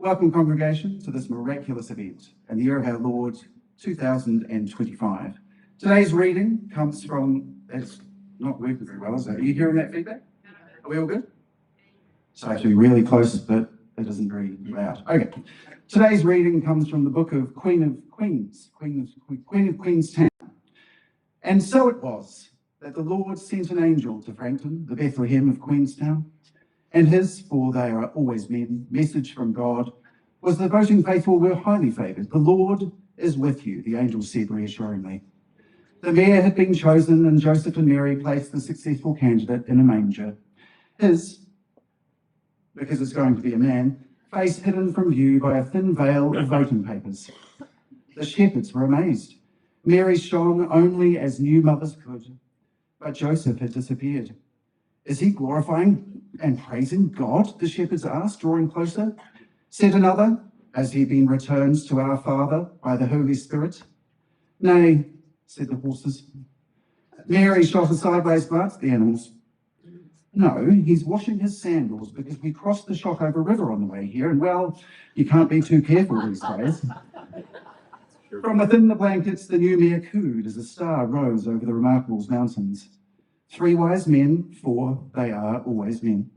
Welcome, congregation, to this miraculous event in the year of our Lord 2025. Today's reading comes from, it's not working very well, is it? Are you hearing that feedback? Are we all good? So I have to be really close, but it isn't very loud. Okay. Today's reading comes from the book of Queen of Queenstown. And so it was that the Lord sent an angel to Frankton, the Bethlehem of Queenstown, and his, for they are always men, message from God was the voting faithful were highly favoured. The Lord is with you, the angel said reassuringly. The mayor had been chosen, and Joseph and Mary placed the successful candidate in a manger. His, because it's going to be a man, face hidden from view by a thin veil of voting papers. The shepherds were amazed. Mary shone only as new mothers could, but Joseph had disappeared. Is he glorifying and praising God? The shepherds asked, drawing closer. Said another, has he been returned to our Father by the Holy Spirit? Nay, said the horses. Mary shot a sideways glance at the animals. No, he's washing his sandals because we crossed the Shotover River on the way here, and well, you can't be too careful these days. From within the blankets, the new mayor cooed as a star rose over the remarkable mountains. 3 wise men, for they are always men,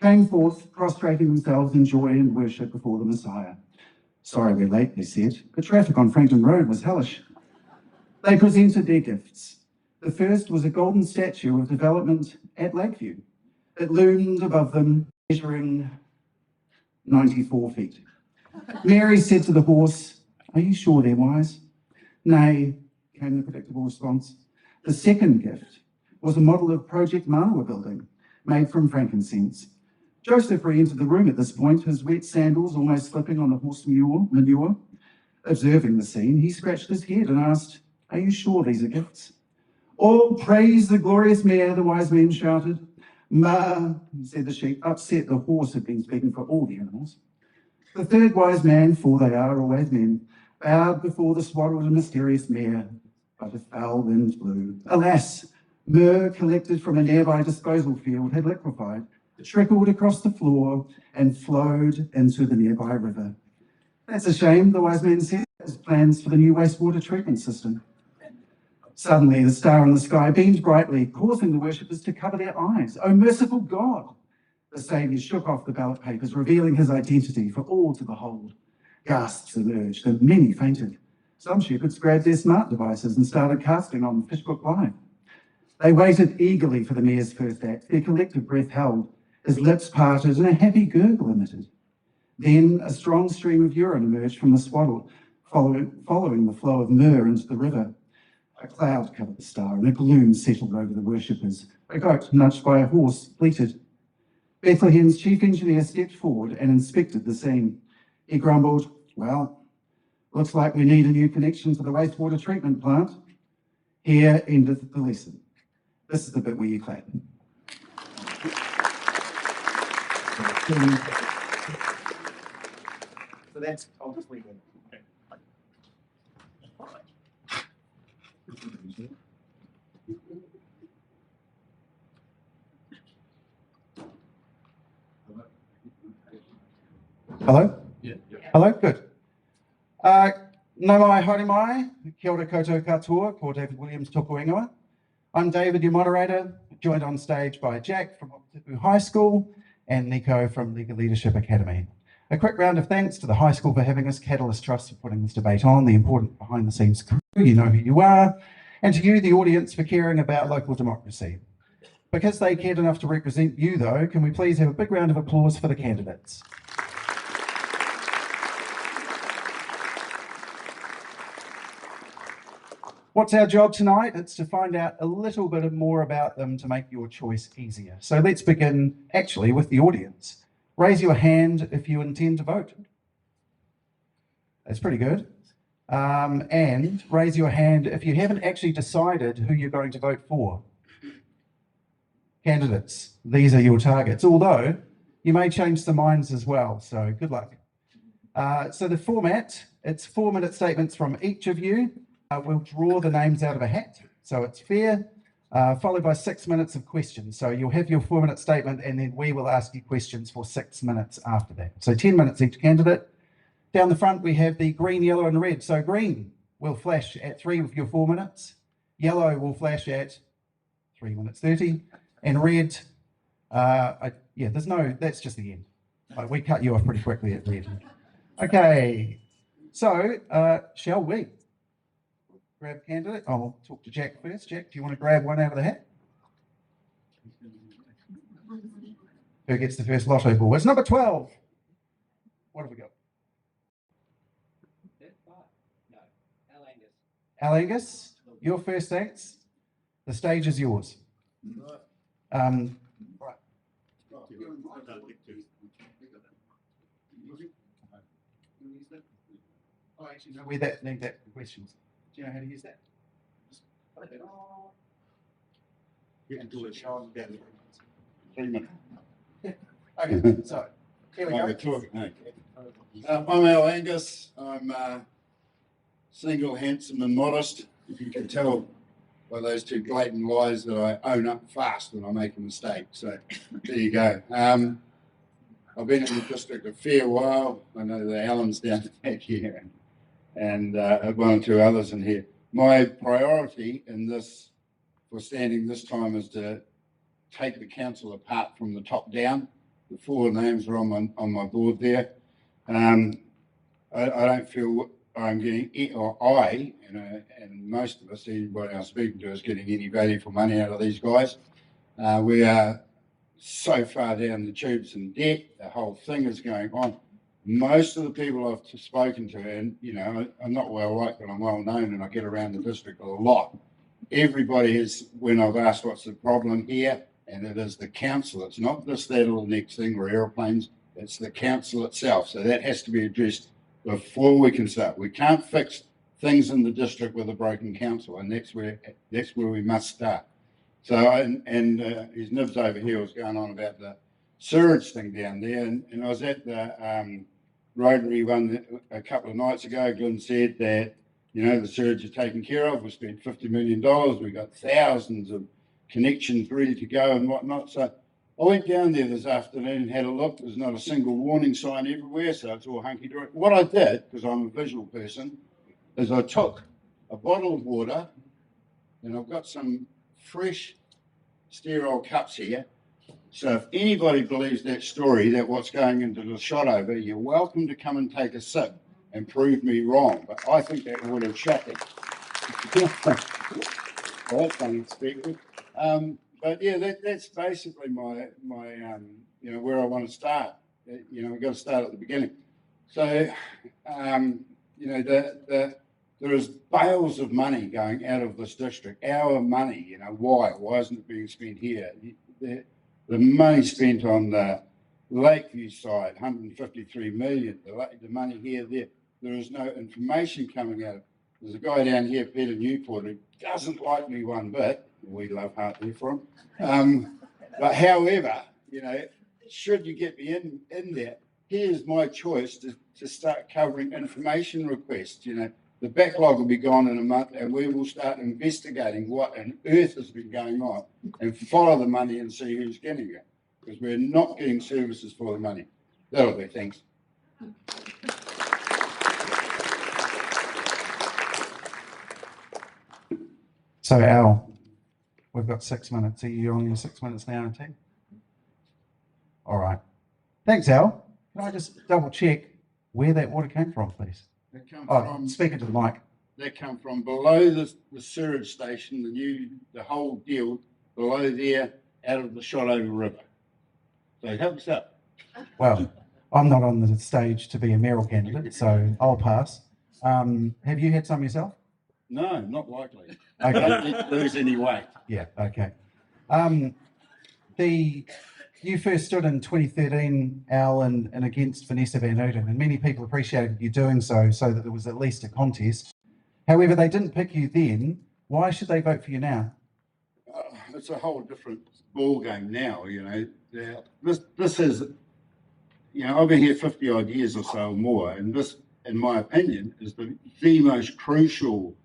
came forth, prostrating themselves in joy and worship before the Messiah. Sorry we're late, they said, but traffic on Frankton Road was hellish. They presented their gifts. The first was a golden statue of development at Lakeview. It loomed above them, measuring 94 feet. Mary said to the horse, are you sure they're wise? Nay, came the predictable response. The second gift was a model of Project Manawa building, made from frankincense. Joseph re-entered the room at this point, his wet sandals almost slipping on the horse manure. Observing the scene, he scratched his head and asked, are you sure these are gifts? All praise the glorious mayor, the wise men shouted. Ma, said the sheep, upset the horse had been speaking for all the animals. The third wise man, for they are always men, bowed before the swaddled and mysterious mayor, but a foul wind blew. Alas, myrrh collected from a nearby disposal field had liquefied, trickled across the floor, and flowed into the nearby river. That's a shame, the wise man said, his plans for the new wastewater treatment system. Suddenly, the star in the sky beamed brightly, causing the worshippers to cover their eyes. Oh, merciful God! The Saviour shook off the ballot papers, revealing his identity for all to behold. Gasps emerged, and many fainted. Some shepherds grabbed their smart devices and started casting on Fishbook Live. They waited eagerly for the mayor's first act, their collective breath held, his lips parted and a heavy gurgle emitted. Then a strong stream of urine emerged from the swaddle, following the flow of myrrh into the river. A cloud covered the star and a gloom settled over the worshippers. A goat, nudged by a horse, bleated. Bethlehem's chief engineer stepped forward and inspected the scene. He grumbled, well, looks like we need a new connection to the wastewater treatment plant. Here endeth the lesson. This is the bit where you clap. So that's, I'll just leave it. Hello? Yeah. Hello? Good. No mai haere mai, kia ora koutou katoa, ko David Williams toko ingoa. I'm David, your moderator, joined on stage by Jack from Wakatipu High School and Nikau from Legal Leadership Academy. A quick round of thanks to the high school for having us, Catalyst Trust for putting this debate on, the important behind-the-scenes crew, you know who you are, and to you, the audience, for caring about local democracy. Because they cared enough to represent you, though, can we please have a big round of applause for the candidates? What's our job tonight? It's to find out a little bit more about them to make your choice easier. So let's begin actually with the audience. Raise your hand if you intend to vote. That's pretty good. And raise your hand if you haven't actually decided who you're going to vote for. Candidates, these are your targets, although you may change some minds as well, so good luck. So the format, it's 4-minute statements from each of you. We'll draw the names out of a hat, so it's fair. followed by 6 minutes of questions. So you'll have your 4-minute statement and then we will ask you questions for 6 minutes after that. So 10 minutes each candidate. Down the front, we have the green, yellow and red. So green will flash at 3 of your 4 minutes. Yellow will flash at 3 minutes 30. And red, that's just the end. We cut you off pretty quickly at red. Okay, so shall we grab candidate? I'll talk to Jack first. Jack, do you want to grab one out of the hat? Who gets the first lotto ball? It's number 12. What have we got? No, Angus. Angus, your first, thanks. The stage is yours. Right. Oh, actually, no, we need that for questions. Do you know how to use that? You can do it, Sean. 3 minutes. Okay, so here we go. I'm Angus. I'm single, handsome, and modest. If you can tell by those two blatant lies that I own up fast when I make a mistake. So there you go. I've been in the district a fair while. I know the Alan's down the back here and one or two others in here. My priority in this, for standing this time, is to take the council apart from the top down. The 4 names are on my board there. I don't feel I'm getting, or and most of us, anybody I'm speaking to, is getting any value for money out of these guys. We are so far down the tubes in debt. The whole thing is going on. Most of the people I've spoken to, and I'm not well liked, but I'm well known, and I get around the district a lot. Everybody is, when I've asked what's the problem here, and it is the council. It's not this, that, or the next thing, or aeroplanes. It's the council itself. So that has to be addressed before we can start. We can't fix things in the district with a broken council, and that's where we must start. So, and his nibs over here was going on about the sewage thing down there, and I was at the Rotary one a couple of nights ago. Glyn said that the sewage is taken care of. We spent $50 million. We've got thousands of connections ready to go and whatnot. So I went down there this afternoon and had a look. There's not a single warning sign everywhere, so it's all hunky-dory. What I did, because I'm a visual person, is I took a bottle of water, and I've got some fresh sterile cups here. So if anybody believes that story, that what's going into the shot over, you're welcome to come and take a sip and prove me wrong. But I think that would have shocking. Well, that's unexpected. But yeah, that's basically my where I want to start. We've got to start at the beginning. So, there is bales of money going out of this district. Our money, why isn't it being spent here? The money spent on the Lakeview side, 153 million. The money here, there is no information coming out. There's a guy down here, Peter Newport, who doesn't like me one bit. We love heart there for him. But however, should you get me in there, here's my choice to start covering information requests. The backlog will be gone in a month, and we will start investigating what on earth has been going on and follow the money and see who's getting it, because we're not getting services for the money. That'll be, thanks. So Al, we've got 6 minutes. Are you on your 6 minutes now, team? All right. Thanks, Al. Can I just double check where that water came from, please? Speak into the mic. They come from below the sewage station, the whole deal below there, out of the Shotover River. So help us out. Well, I'm not on the stage to be a mayoral candidate, so I'll pass. Have you had some yourself? No, not likely. Okay. I didn't lose any weight. Yeah, okay. You first stood in 2013, Al, and against Vanessa Van Uden, and many people appreciated you doing so that there was at least a contest. However, they didn't pick you then. Why should they vote for you now? It's a whole different ball game now. This is, I've been here 50 odd years or so or more, and this, in my opinion, is the most crucial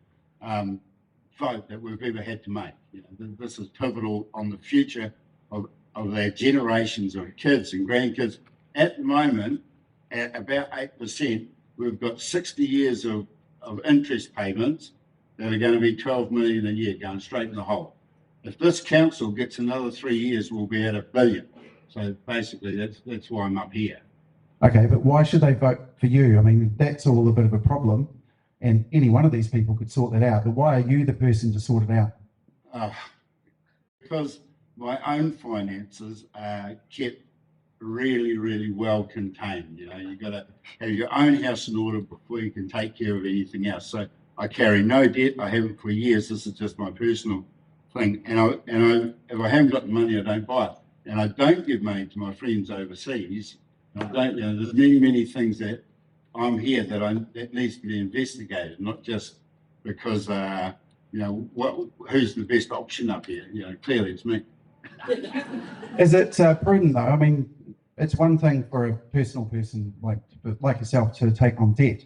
vote that we've ever had to make. This is pivotal on the future of our generations of kids and grandkids. At the moment, at about 8%, we've got 60 years of interest payments that are going to be 12 million a year going straight in the hole. If this council gets another 3 years, we'll be at $1 billion. So basically, that's why I'm up here. Okay, but why should they vote for you? I mean, that's all a bit of a problem, and any one of these people could sort that out. But why are you the person to sort it out? Because my own finances are kept really, really well contained. You've got to have your own house in order before you can take care of anything else. So I carry no debt. I haven't for years. This is just my personal thing. And if I haven't got the money, I don't buy it. And I don't give money to my friends overseas. I don't. There's many things that I'm here that needs to be investigated, not just because who's the best option up here? Clearly it's me. Is it prudent though? I mean, it's one thing for a personal person like yourself to take on debt,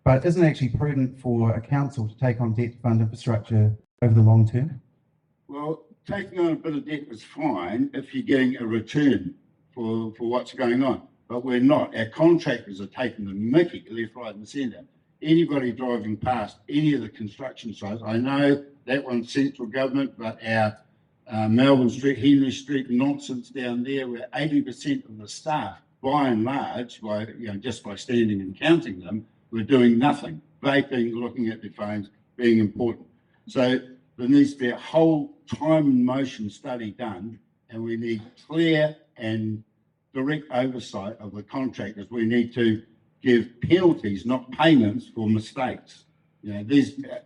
but isn't it actually prudent for a council to take on debt to fund infrastructure over the long term? Well, taking on a bit of debt is fine if you're getting a return for what's going on, but we're not. Our contractors are taking the mickey left, right and centre. Anybody driving past any of the construction sites, I know that one's central government, but our Melbourne Street, Henry Street nonsense down there, where 80% of the staff, by and large, just by standing and counting them, were doing nothing, vaping, looking at their phones, being important. So there needs to be a whole time and motion study done, and we need clear and direct oversight of the contractors. We need to give penalties, not payments, for mistakes.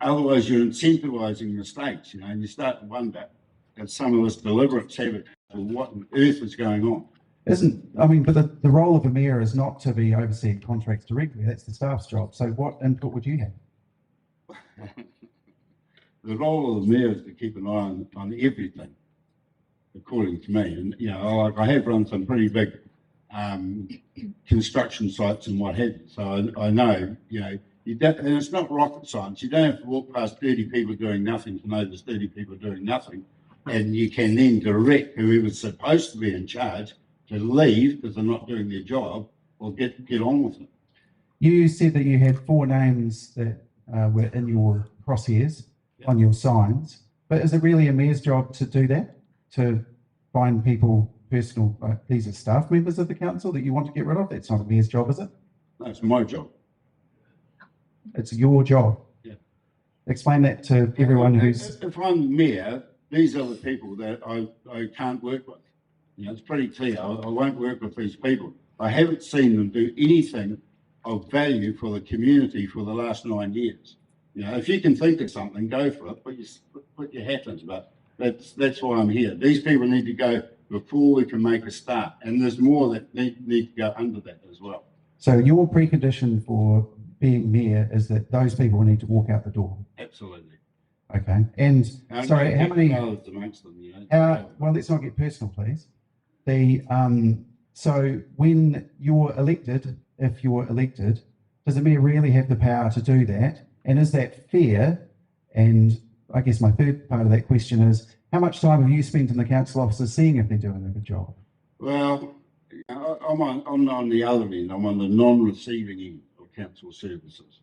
Otherwise you're incentivizing mistakes, and you start to wonder if some of this deliberate sabotage, what on earth is going on? But the role of a mayor is not to be overseeing contracts directly. That's the staff's job. So what input would you have? The role of the mayor is to keep an eye on everything, according to me. And I have run some pretty big construction sites and what have you. So I know, and it's not rocket science. You don't have to walk past 30 people doing nothing to know there's 30 people doing nothing. And you can then direct whoever's supposed to be in charge to leave because they're not doing their job, or get on with it. You said that you had 4 names that were in your crosshairs on your signs, but is it really a mayor's job to do that? To find people these are staff members of the council that you want to get rid of? That's not a mayor's job, is it? No, it's my job. It's your job. Yeah. Explain that to everyone who's... If I'm the mayor, these are the people that I can't work with. It's pretty clear. I won't work with these people. I haven't seen them do anything of value for the community for the last 9 years. If you can think of something, go for it. Put your hat in. But that's why I'm here. These people need to go before we can make a start. And there's more that need to go under that as well. So your precondition for being mayor is that those people need to walk out the door? Absolutely. Okay. And sorry, how many... amongst them, well, let's not get personal, please. So when you're elected, if you're elected, does the mayor really have the power to do that? And is that fair? And I guess my third part of that question is, how much time have you spent in the council offices seeing if they're doing a good job? Well, I'm on the other end. I'm on the non-receiving end of council services.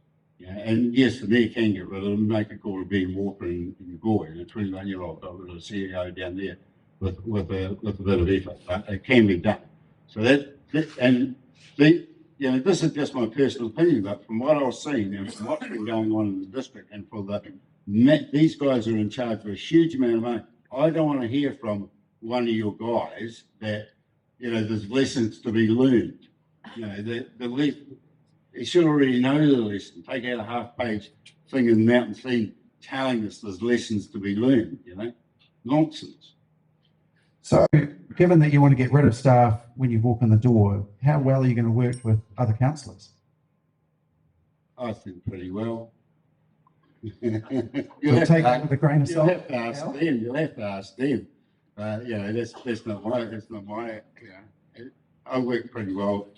And yes, the mayor can get rid of them, make a call to Ben Walker in Goy, a 21-year-old. I've got a CEO down there with a bit of effort, but it can be done. So this is just my personal opinion, but from what I've seen and from what's been going on in the district, and these guys are in charge of a huge amount of money. I don't want to hear from one of your guys that there's lessons to be learned. They should already know the lesson. Take out a half-page thing in Mountain Scene telling us there's lessons to be learned. Nonsense. So, given that you want to get rid of staff when you walk in the door, how well are you going to work with other councillors? I think pretty well. You'll take that with a grain of salt. You'll have to ask them. You'll have to ask them. That's not my. I work pretty well.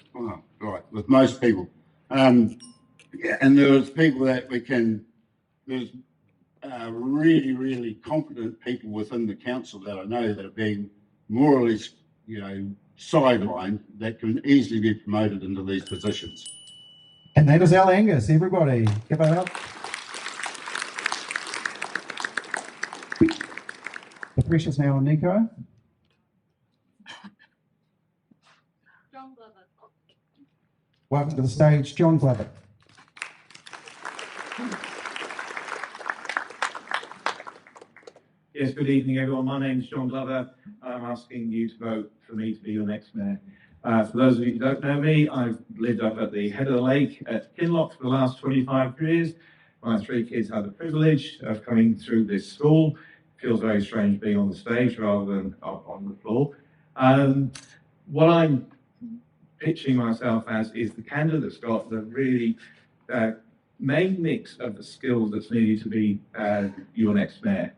With most people. And there's people that we can. There's really, really competent people within the council that I know that have been more or less, sidelined, that can easily be promoted into these positions. And that is our Angus, everybody. Give it up. The pressure's now on Nikau. Welcome to the stage, John Glover. Yes, good evening, everyone. My name's John Glover. I'm asking you to vote for me to be your next mayor. For those of you who don't know me, I've lived up at the head of the lake at Kinloch for the last 25 years. My 3 kids had the privilege of coming through this school. It feels very strange being on the stage rather than on the floor. What I'm pitching myself as is the candidate that's got the really main mix of the skills that's needed to be your next mayor.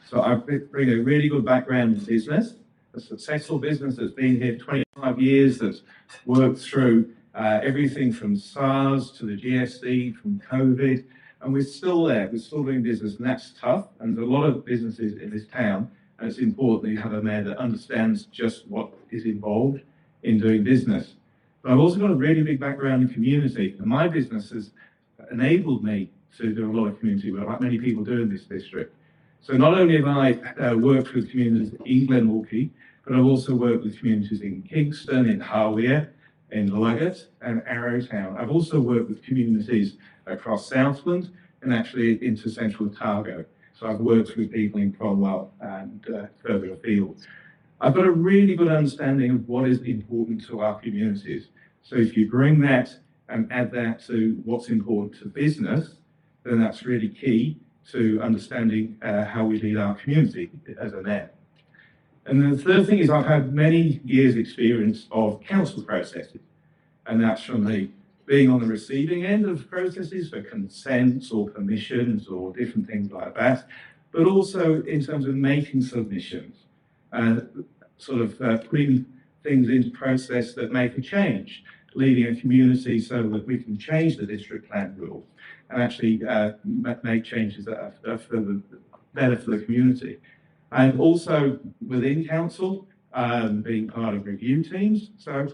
So I bring a really good background in business, a successful business that's been here 25 years, that's worked through everything from SARS to the GFC, from COVID, and we're still there, we're still doing business, and that's tough. And there's a lot of businesses in this town, and it's important that you have a mayor that understands just what is involved in doing business. But I've also got a really big background in community, and my business has enabled me to do a lot of community work, like many people do in this district. So not only have I worked with communities in Glyn Lewers, but I've also worked with communities in Kingston, in Harwea, in Liger and Arrowtown. I've also worked with communities across Southland and actually into Central Otago. So I've worked with people in Cromwell and further afield. I've got a really good understanding of what is important to our communities. So if you bring that and add that to what's important to business, then that's really key to understanding how we lead our community as a mayor. And then the third thing is I've had many years experience of council processes, and that's from the being on the receiving end of processes for consents or permissions or different things like that, but also in terms of making submissions, putting things into process that make a change, leading a community so that we can change the district plan rules and actually make changes that are better for the community. And also within council, being part of review teams. So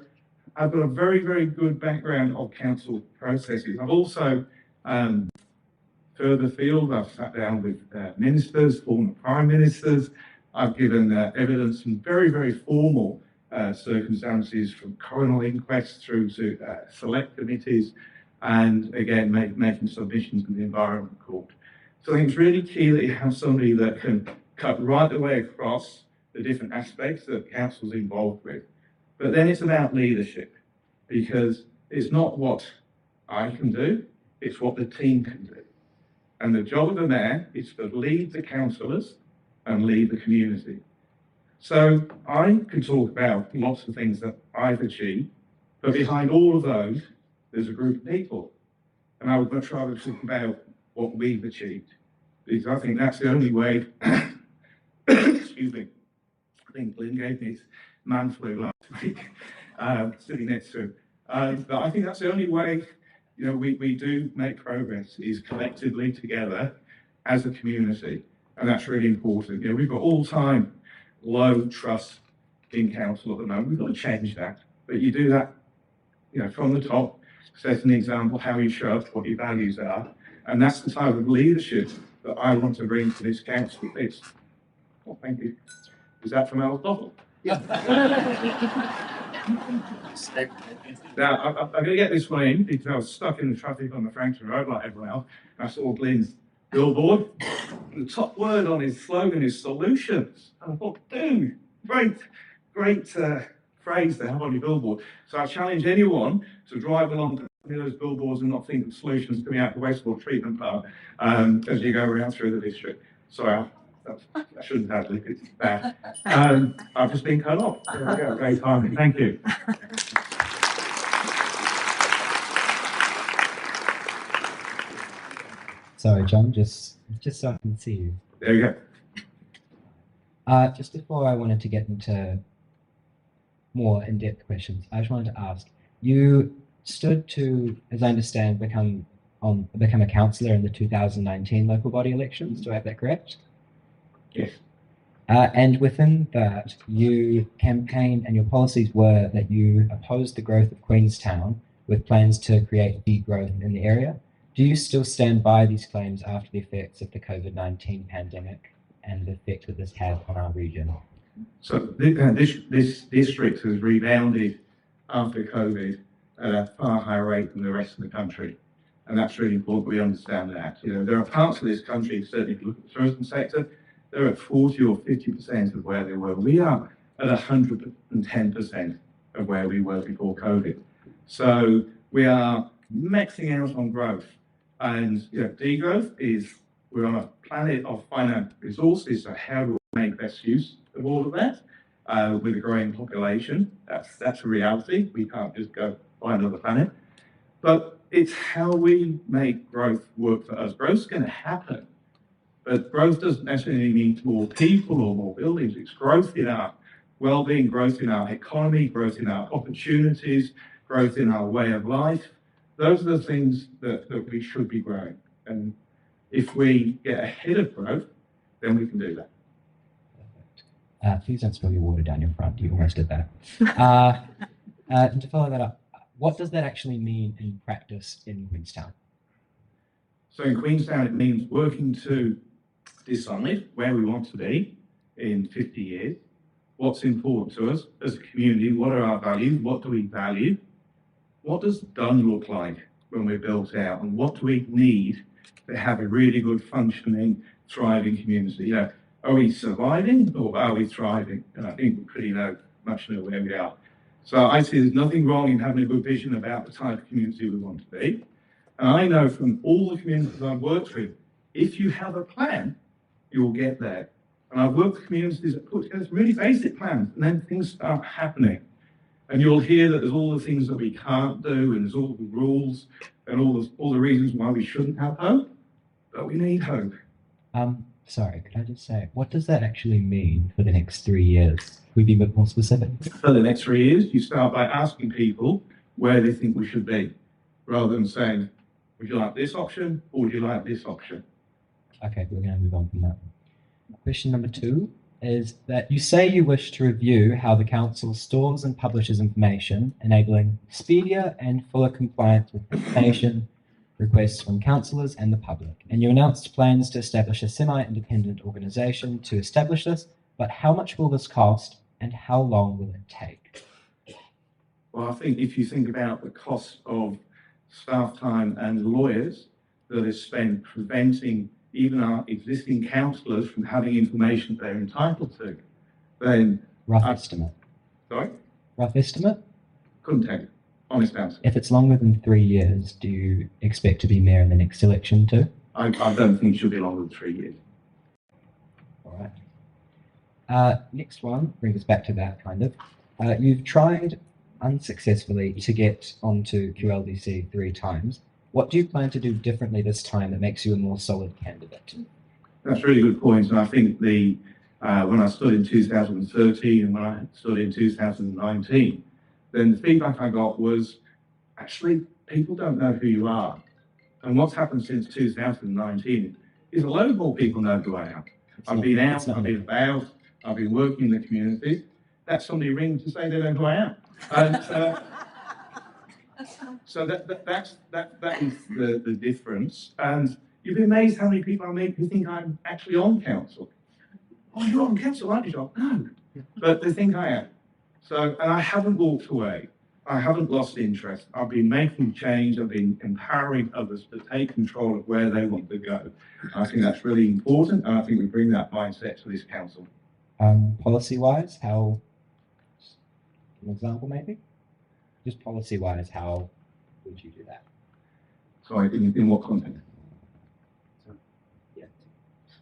I've got a very, very good background of council processes. I've also, further afield, I've sat down with ministers, former prime ministers. I've given evidence from very, very formal circumstances, from coroner inquests through to select committees, and again, making submissions to the Environment Court. So I think it's really key that you have somebody that can cut right the way across the different aspects that council's involved with. But then it's about leadership, because it's not what I can do, it's what the team can do. And the job of the mayor is to lead the councillors and lead the community. So I can talk about lots of things that I've achieved, but behind all of those, there's a group of people. And I would much rather talk about what we've achieved, because I think that's the only way, excuse me, I think Glynn gave me his man flu last week, sitting next to him. But I think that's the only way, we do make progress, is collectively together as a community. And that's really important. We've got all-time low trust in council at the moment. We've got to change that. But you do that, from the top, set an example how you show up, what your values are. And that's the type of leadership that I want to bring to this council. Oh, thank you. Is that from Al's bottle? Yeah. Now, I'm going to get this one in because I was stuck in the traffic on the Frankton Road like everyone else. I saw Glynn's billboard. And the top word on his slogan is solutions. And I thought, dude, great phrase to have on your billboard. So I challenge anyone to drive along to those billboards and not think of solutions coming out of the wastewater treatment plant as you go around through the district. Sorry, I shouldn't have had it's bad. I've just been cut off. There we go. Great timing. Thank you. Sorry, John, just so I can see you. There you go. Just before I wanted to get into more in-depth questions, I just wanted to ask, you stood to, as I understand, become become a councillor in the 2019 local body elections. Do I have that correct? Yes. And within that, you campaigned and your policies were that you opposed the growth of Queenstown with plans to create degrowth in the area. Do you still stand by these claims after the effects of the COVID-19 pandemic and the effect that this had on our region? So this district has rebounded after COVID at a far higher rate than the rest of the country. And that's really important we understand that. You know, there are parts of this country, certainly if you look at the tourism sector, they're at 40 or 50% of where they were. We are at 110% of where we were before COVID. So we are maxing out on growth. And you know, degrowth is, we're on a planet of finite resources, so how do we make best use of all of that with a growing population? That's a reality. We can't just go find another planet. But it's how we make growth work for us. Growth's going to happen, but growth doesn't necessarily mean more people or more buildings. It's growth in our well-being, growth in our economy, growth in our opportunities, growth in our way of life. Those are the things that we should be growing. And if we get ahead of growth, then we can do that. Please don't spill your water down your front. You almost did that. And to follow that up, what does that actually mean in practice in Queenstown? So in Queenstown, it means working to decide where we want to be in 50 years, what's important to us as a community, what are our values, what do we value, what does done look like when we're built out, and what do we need to have a really good functioning, thriving community? You know, are we surviving or are we thriving? And I think we pretty much know where we are. So I see there's nothing wrong in having a good vision about the type of community we want to be. And I know from all the communities I've worked with, if you have a plan, you'll get there. And I've worked with communities that put together really basic plans, and then things start happening. And you'll hear that there's all the things that we can't do, and there's all the rules, and all the reasons why we shouldn't have hope, but we need hope. Sorry, could I just say, what does that actually mean for the next 3 years? Could we be a bit more specific? For the next 3 years, you start by asking people where they think we should be, rather than saying, would you like this option, or would you like this option? Okay, we're going to move on from that. Question number 2 is that you say you wish to review how the council stores and publishes information, enabling speedier and fuller compliance with information requests from councillors and the public. And you announced plans to establish a semi-independent organisation to establish this, but how much will this cost and how long will it take? Well, I think if you think about the cost of staff time and lawyers that is spent preventing even our existing councillors from having information they're entitled to, then... Rough estimate. Sorry? Rough estimate? Couldn't tell you. Honest answer. If it's longer than 3 years, do you expect to be mayor in the next election too? I don't think it should be longer than 3 years. All right. Next one brings us back to that kind of. You've tried unsuccessfully to get onto QLDC 3 times. What do you plan to do differently this time that makes you a more solid candidate? That's a really good point. And I think when I stood in 2013 and when I stood in 2019, then the feedback I got was, actually, people don't know who you are. And what's happened since 2019 is a load more people know who I am. I've been out, I've been about, I've been working in the community. That's somebody ring to say they know who I am. And, so that is the difference. And you'd be amazed how many people I meet who think I'm actually on council. Oh, you're on council, aren't you, John? No, but they think I am. So, and I haven't walked away. I haven't lost interest. I've been making change. I've been empowering others to take control of where they want to go. I think that's really important, and I think we bring that mindset to this council. Policy-wise, how, an example maybe? Just policy-wise, how would you do that? Sorry, in what context? Yeah.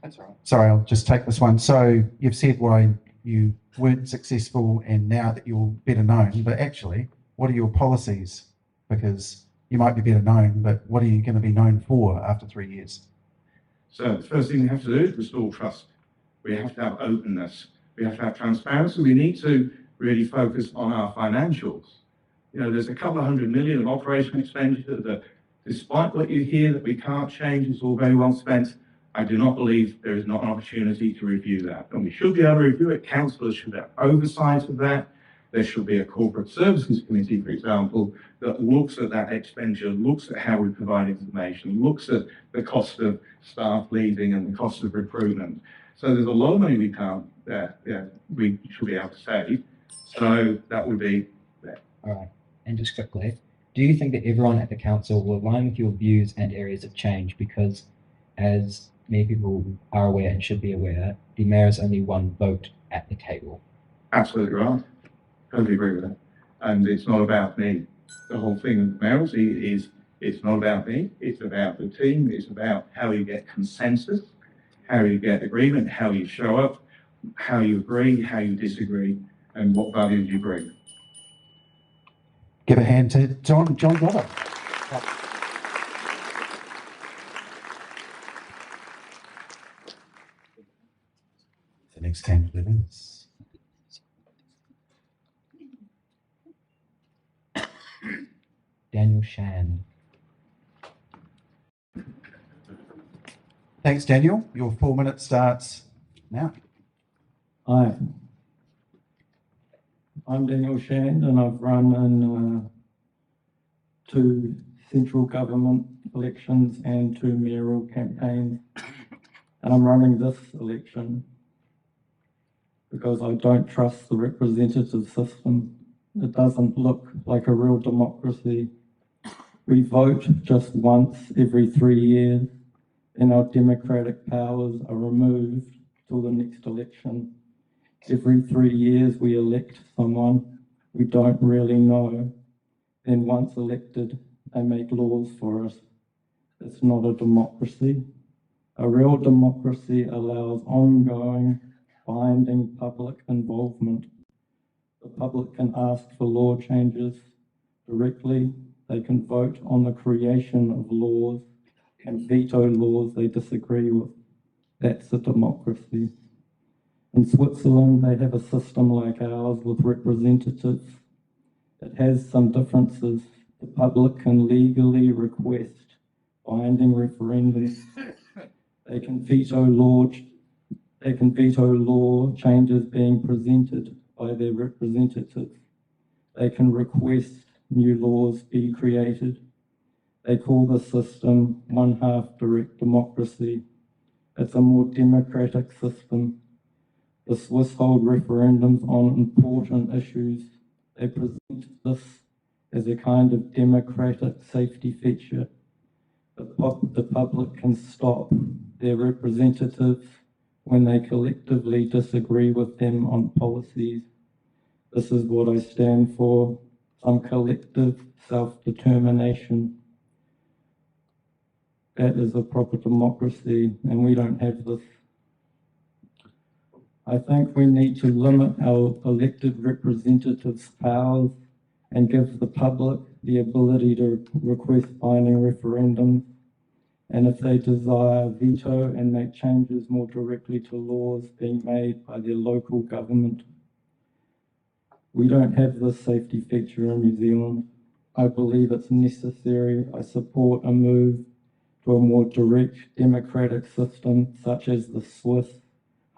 That's all right. Sorry, I'll just take this one. So you've said why you weren't successful and now that you're better known, but actually, what are your policies? Because you might be better known, but what are you going to be known for after 3 years? So the first thing we have to do is restore trust. We have to have openness. We have to have transparency. We need to really focus on our financials. You know, there's a couple of $100 million of operational expenditure that despite what you hear that we can't change, it's all very well spent, I do not believe there is not an opportunity to review that. And we should be able to review it. Councillors should have oversight of that. There should be a corporate services committee, for example, that looks at that expenditure, looks at how we provide information, looks at the cost of staff leaving and the cost of recruitment. So there's a lot of money we can't, we should be able to save. So that would be that. All right. And just quickly, do you think that everyone at the council will align with your views and areas of change? Because as many people are aware and should be aware, the mayor is only one vote at the table. Absolutely right. Totally agree with that. And it's not about me. The whole thing with Mayoral is it's not about me. It's about the team. It's about how you get consensus, how you get agreement, how you show up, how you agree, how you disagree, and what values you bring. Give a hand to John Glover. The next candidate is Daniel Shan. Thanks, Daniel. Your 4 minutes starts now. Hi, I'm Daniel Shand and I've run in 2 central government elections and 2 mayoral campaigns. And I'm running this election because I don't trust the representative system. It doesn't look like a real democracy. We vote just once every 3 years and our democratic powers are removed till the next election. Every 3 years we elect someone we don't really know. Then once elected, they make laws for us. It's not a democracy. A real democracy allows ongoing, binding public involvement. The public can ask for law changes directly. They can vote on the creation of laws and veto laws they disagree with. That's a democracy. In Switzerland, they have a system like ours with representatives. It has some differences. The public can legally request binding referendums. They can veto law changes being presented by their representatives. They can request new laws be created. They call the system one-half direct democracy. It's a more democratic system. The Swiss hold referendums on important issues. They present this as a kind of democratic safety feature. The public can stop their representatives when they collectively disagree with them on policies. This is what I stand for, some collective self-determination. That is a proper democracy, and we don't have this. I think we need to limit our elected representatives' powers and give the public the ability to request binding referendums, and if they desire, veto and make changes more directly to laws being made by their local government. We don't have this safety feature in New Zealand. I believe it's necessary. I support a move to a more direct democratic system such as the Swiss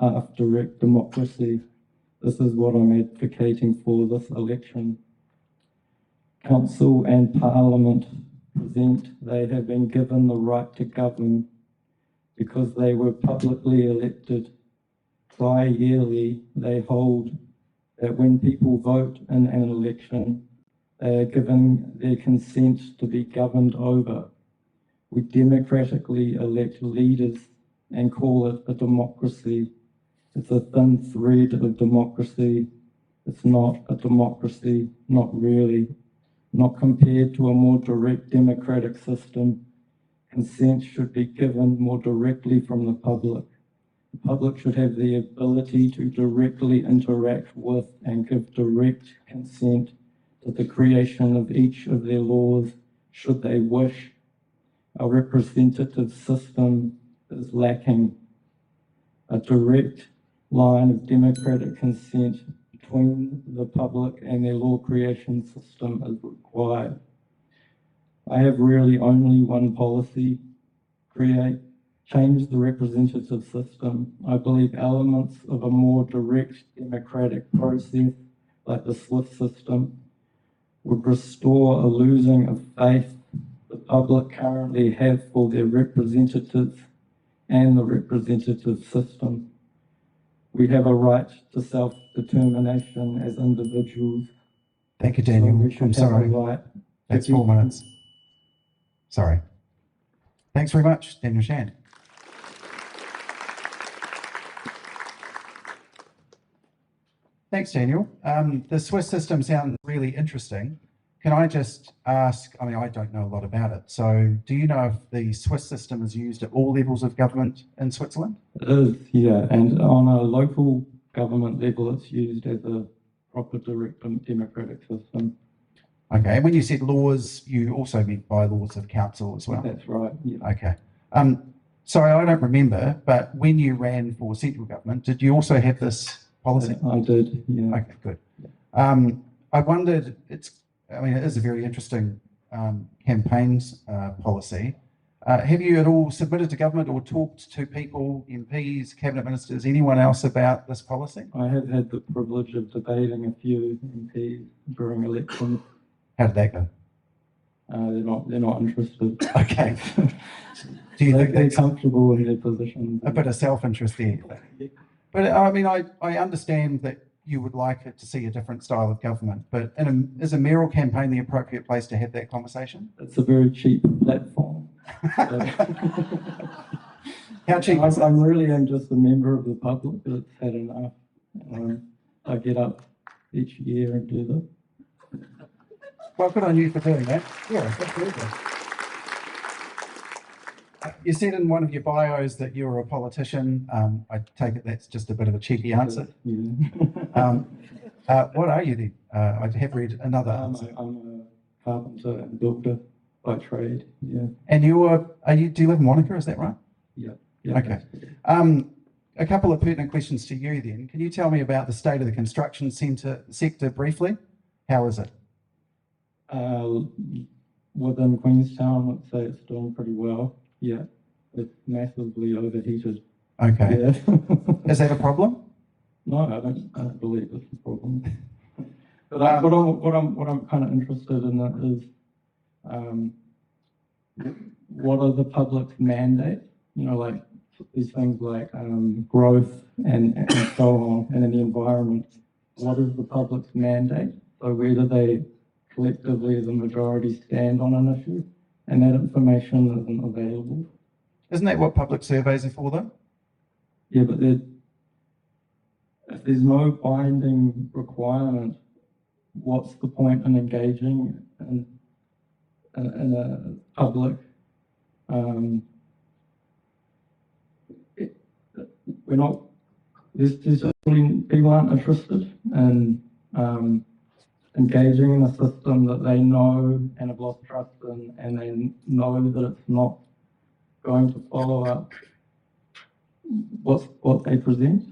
half-direct democracy. This is what I'm advocating for this election. Council and Parliament present they have been given the right to govern because they were publicly elected. Tri-yearly, they hold that when people vote in an election, they are given their consent to be governed over. We democratically elect leaders and call it a democracy. It's a thin thread of democracy. It's not a democracy, not really. Not compared to a more direct democratic system. Consent should be given more directly from the public. The public should have the ability to directly interact with and give direct consent to the creation of each of their laws, should they wish. Our representative system is lacking. A direct line of democratic consent between the public and their law creation system is required. I have really only one policy: change the representative system. I believe elements of a more direct democratic process, like the SWIFT system, would restore a losing of faith the public currently have for their representatives and the representative system. We have a right to self-determination as individuals. Thank you, Daniel. So we should I'm have sorry. a right. That's 4 minutes. Sorry. Thanks very much, Daniel Shand. Thanks, Daniel. The Swiss system sounds really interesting. Can I just ask, I mean, I don't know a lot about it. So do you know if the Swiss system is used at all levels of government in Switzerland? It is, yeah. And on a local government level, it's used as a proper direct democratic system. Okay. And when you said laws, you also meant bylaws of council as well? That's right, yeah. Okay. Sorry, I don't remember, but when you ran for central government, did you also have this policy? I did, yeah. Okay, good. I wondered, it is a very interesting campaigns policy. Have you at all submitted to government or talked to people, MPs, cabinet ministers, anyone else about this policy? I have had the privilege of debating a few MPs during elections. How did that go? They're not interested. Okay. Do you think they're that's comfortable in their position? a bit of self-interest there? But I understand that you would like it to see a different style of government, but is a mayoral campaign the appropriate place to have that conversation? It's a very cheap platform. How cheap is it? I really am just a member of the public that's had enough. I get up each year and do this. Well, good on you for doing that. Yeah, absolutely. You said in one of your bios that you're a politician. I take it that's just a bit of a cheeky answer. Yeah. What are you then? I have read another answer. I'm a carpenter and builder by trade. Yeah. And do you live in Wanaka? Is that right? Yeah. Okay. A couple of pertinent questions to you then. Can you tell me about the state of the construction sector briefly? How is it? Within Queenstown, I'd say it's doing pretty well. Yeah, it's massively overheated. Okay. Yeah. Is that a problem? No, I don't believe it's a problem. But what I'm kind of interested in is what are the public's mandates? You know, like these things like growth and so on, and in the environment. What is the public's mandate? So where do they collectively, the majority, stand on an issue? And that information isn't available. Isn't that what public surveys are for, though? Yeah, but if there's no binding requirement, what's the point in engaging in a public? We're not. There's people aren't interested in engaging in a system that they know and have lost trust in, and they know that it's not going to follow up what they present.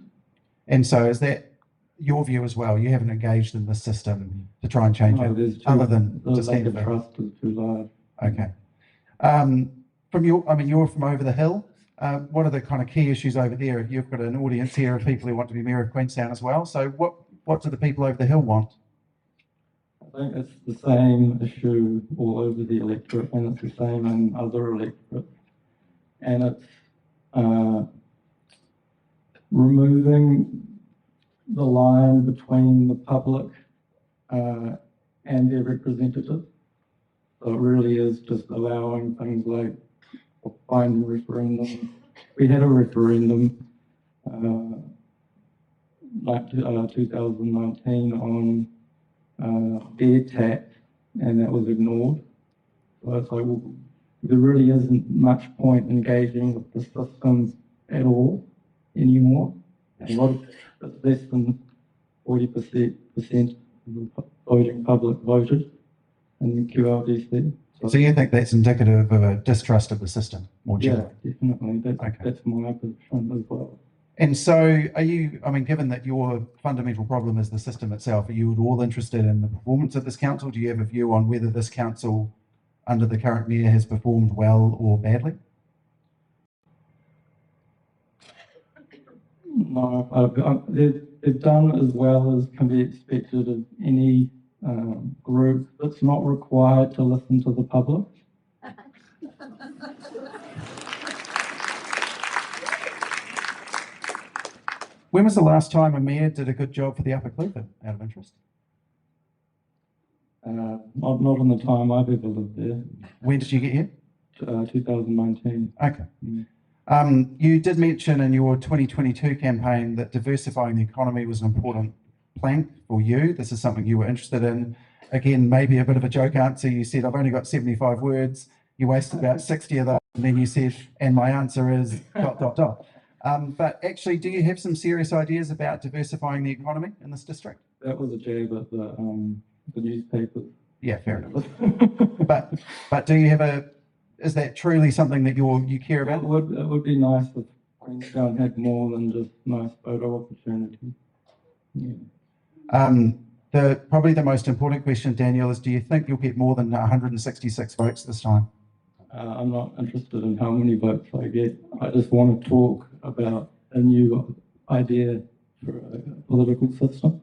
And so is that your view as well? You haven't engaged in this system to try and change it, other than the just lack of trust is too large. Okay. You're from over the hill. What are the kind of key issues over there? You've got an audience here of people who want to be Mayor of Queenstown as well. So what do the people over the hill want? I think it's the same issue all over the electorate, and it's the same in other electorates. And it's removing the line between the public and their representatives. So it really is just allowing things like finding referendums. We had a referendum like 2019 on air tax, and that was ignored. So it's like, well, there really isn't much point engaging with the system at all anymore. And it's less than 40% of the voting public voted in the QLDC. So you think that's indicative of a distrust of the system more generally? Yeah, definitely. That's my position as well. And so given that your fundamental problem is the system itself, are you at all interested in the performance of this council? Do you have a view on whether this council under the current mayor has performed well or badly? No, they've done as well as can be expected of any group that's not required to listen to the public. When was the last time a mayor did a good job for the Upper Clifford, out of interest? Not in the time I've ever lived there. When did you get here? 2019. Okay. Mm. You did mention in your 2022 campaign that diversifying the economy was an important plank for you. This is something you were interested in. Again, maybe a bit of a joke answer. You said, I've only got 75 words. You wasted about 60 of those. And then you said, and my answer is ... But actually, do you have some serious ideas about diversifying the economy in this district? That was a jab at the newspapers. Yeah, fair enough. but do you have is that truly something that you care about? It would be nice if Queenstown had more than just nice photo opportunities. Yeah. Probably the most important question, Daniel, is do you think you'll get more than 166 votes this time? I'm not interested in how many votes I get. I just want to talk about a new idea for a political system.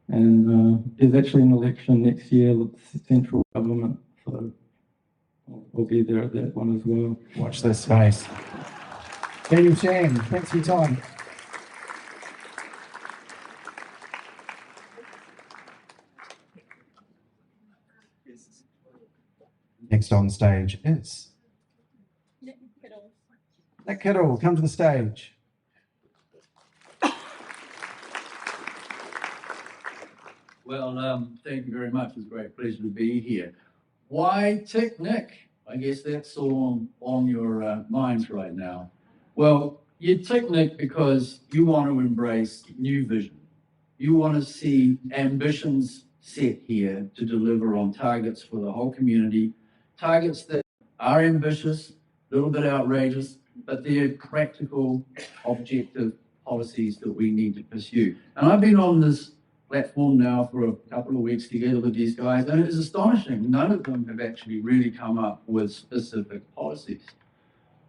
And there's actually an election next year with central government, so I'll be there at that one as well. Watch this space. Daniel Chan, thanks for your time. Next on stage is Nik Kiddle. Nik Kiddle, come to the stage. Well, thank you very much. It's a great pleasure to be here. Why tick Nick? I guess that's all on your minds right now. Well, you tick Nick because you want to embrace new vision. You want to see ambitions set here to deliver on targets for the whole community, targets that are ambitious, a little bit outrageous, but they're practical, objective policies that we need to pursue. And I've been on this platform now for a couple of weeks together with these guys, and it is astonishing. None of them have actually really come up with specific policies.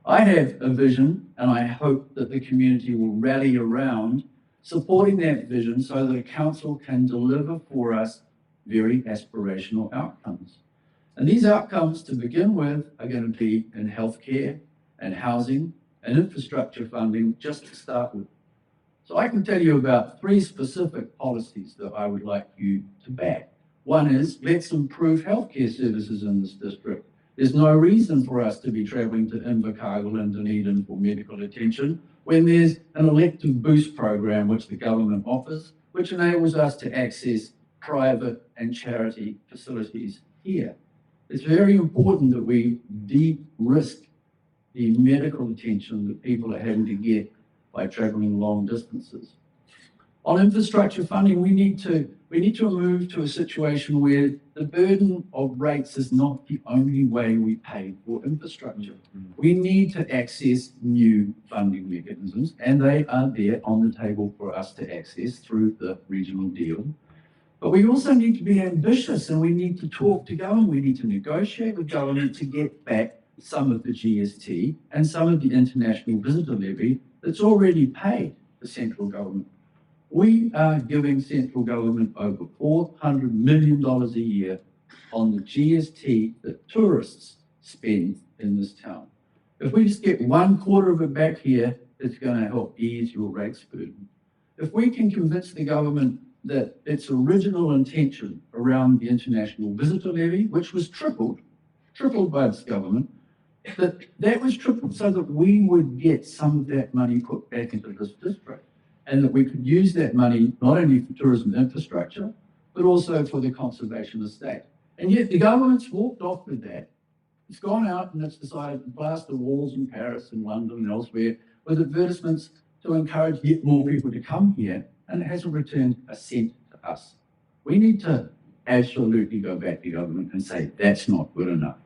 I have a vision, and I hope that the community will rally around supporting that vision so that the council can deliver for us very aspirational outcomes. And these outcomes, to begin with, are going to be in healthcare and housing and infrastructure funding, just to start with. So I can tell you about 3 specific policies that I would like you to back. One is, let's improve healthcare services in this district. There's no reason for us to be travelling to Invercargill and Dunedin for medical attention when there's an elective boost program which the government offers, which enables us to access private and charity facilities here. It's very important that we de-risk the medical attention that people are having to get by travelling long distances. On infrastructure funding, we need to move to a situation where the burden of rates is not the only way we pay for infrastructure. We need to access new funding mechanisms, and they are there on the table for us to access through the regional deal. But we also need to be ambitious, and we need to talk to government. We need to negotiate with government to get back some of the GST and some of the international visitor levy that's already paid the central government. We are giving central government over $400 million a year on the GST that tourists spend in this town. If we just get 1/4 of it back here, it's going to help ease your rates burden. If we can convince the government that its original intention around the international visitor levy, which was tripled by this government, that was tripled so that we would get some of that money put back into this district, and that we could use that money not only for tourism infrastructure, but also for the conservation estate. And yet the government's walked off with that. It's gone out and it's decided to plaster walls in Paris and London and elsewhere with advertisements to encourage yet more people to come here, and it hasn't returned a cent to us. We need to absolutely go back to government and say that's not good enough.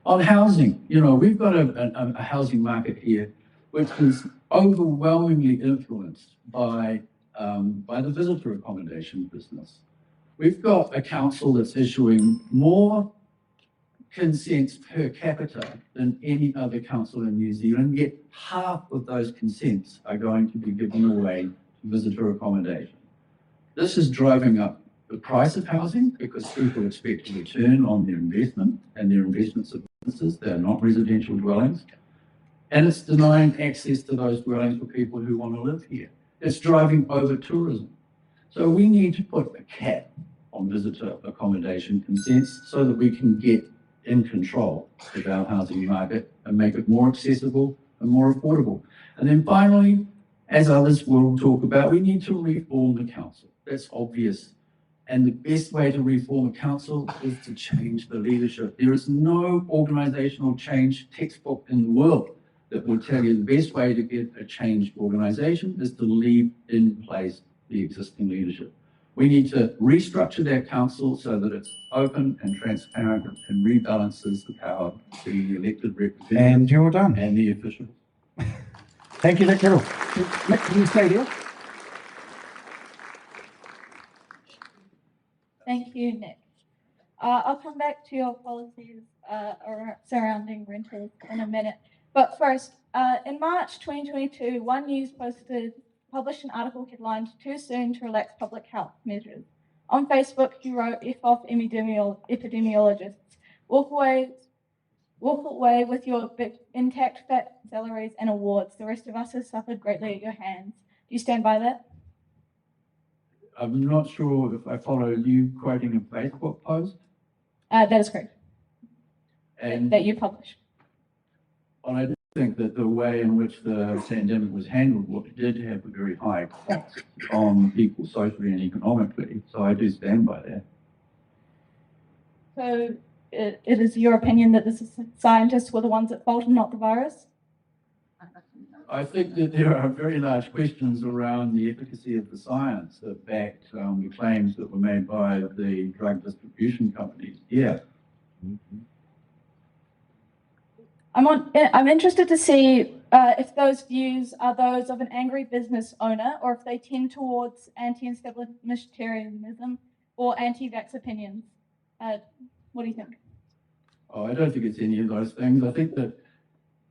On housing, we've got a housing market here which is overwhelmingly influenced by the visitor accommodation business. We've got a council that's issuing more consents per capita than any other council in New Zealand, yet half of those consents are going to be given away to visitor accommodation. This is driving up the price of housing because people expect a return on their investment, and their investments are businesses, they're not residential dwellings. And it's denying access to those dwellings for people who want to live here. It's driving over tourism. So we need to put a cap on visitor accommodation consents so that we can get in control of our housing market and make it more accessible and more affordable. And then finally, as others will talk about, we need to reform the council. That's obvious. And the best way to reform a council is to change the leadership. There is no organizational change textbook in the world that will tell you the best way to get a changed organization is to leave in place the existing leadership. We need to restructure that council so that it's open and transparent and rebalances the power between the elected representatives And you're done. and the officials. Thank you, Nik Kiddle. Nick, can you stay there? Thank you, Nick. I'll come back to your policies surrounding rentals in a minute. But first, in March 2022, One News published an article headlined "Too Soon to Relax Public Health Measures." On Facebook, he wrote, "F off epidemiologists. Walk away with your intact fat salaries and awards. The rest of us have suffered greatly at your hands." Do you stand by that? I'm not sure if I followed you quoting a Facebook post. That is correct. And That you published. well, I do think that the way in which the pandemic was handled did have a very high cost on people socially and economically. So I do stand by that. So it is your opinion that the scientists were the ones at fault and not the virus? I think that there are very large questions around the efficacy of the science that backed the claims that were made by the drug distribution companies. Yeah. I'm interested to see if those views are those of an angry business owner or if they tend towards anti-establishmentarianism or anti-vax opinions. What do you think? Oh, I don't think it's any of those things. I think that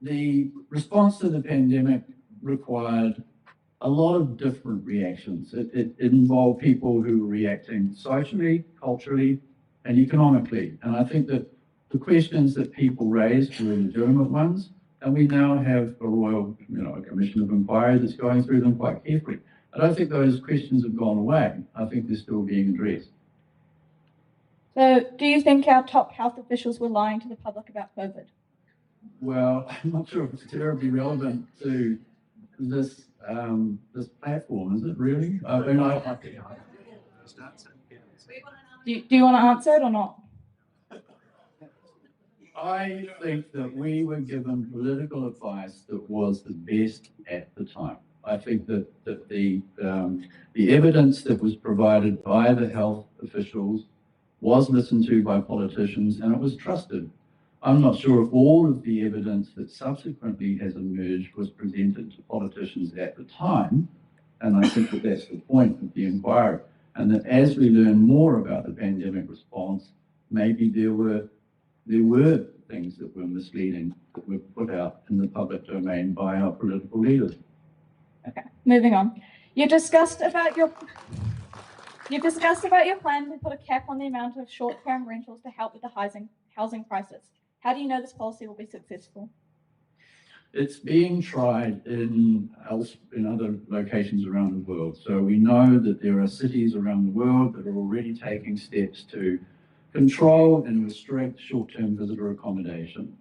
the response to the pandemic required a lot of different reactions. It involved people who were reacting socially, culturally, and economically. And I think that the questions that people raised were legitimate ones, and we now have a royal, a commission of inquiry that's going through them quite carefully. I don't think those questions have gone away. I think they're still being addressed. So do you think our top health officials were lying to the public about COVID? Well, I'm not sure if it's terribly relevant to this this platform, is it really? Do you want to answer it or not? I think that we were given political advice that was the best at the time. I think that the evidence that was provided by the health officials was listened to by politicians and it was trusted. I'm not sure if all of the evidence that subsequently has emerged was presented to politicians at the time, and I think that that's the point of the inquiry. And that as we learn more about the pandemic response, maybe there were things that were misleading that were put out in the public domain by our political leaders. Okay, moving on. You discussed about your plan to put a cap on the amount of short-term rentals to help with the housing crisis. How do you know this policy will be successful? It's being tried in other locations around the world. So we know that there are cities around the world that are already taking steps to control and restrict short-term visitor accommodation.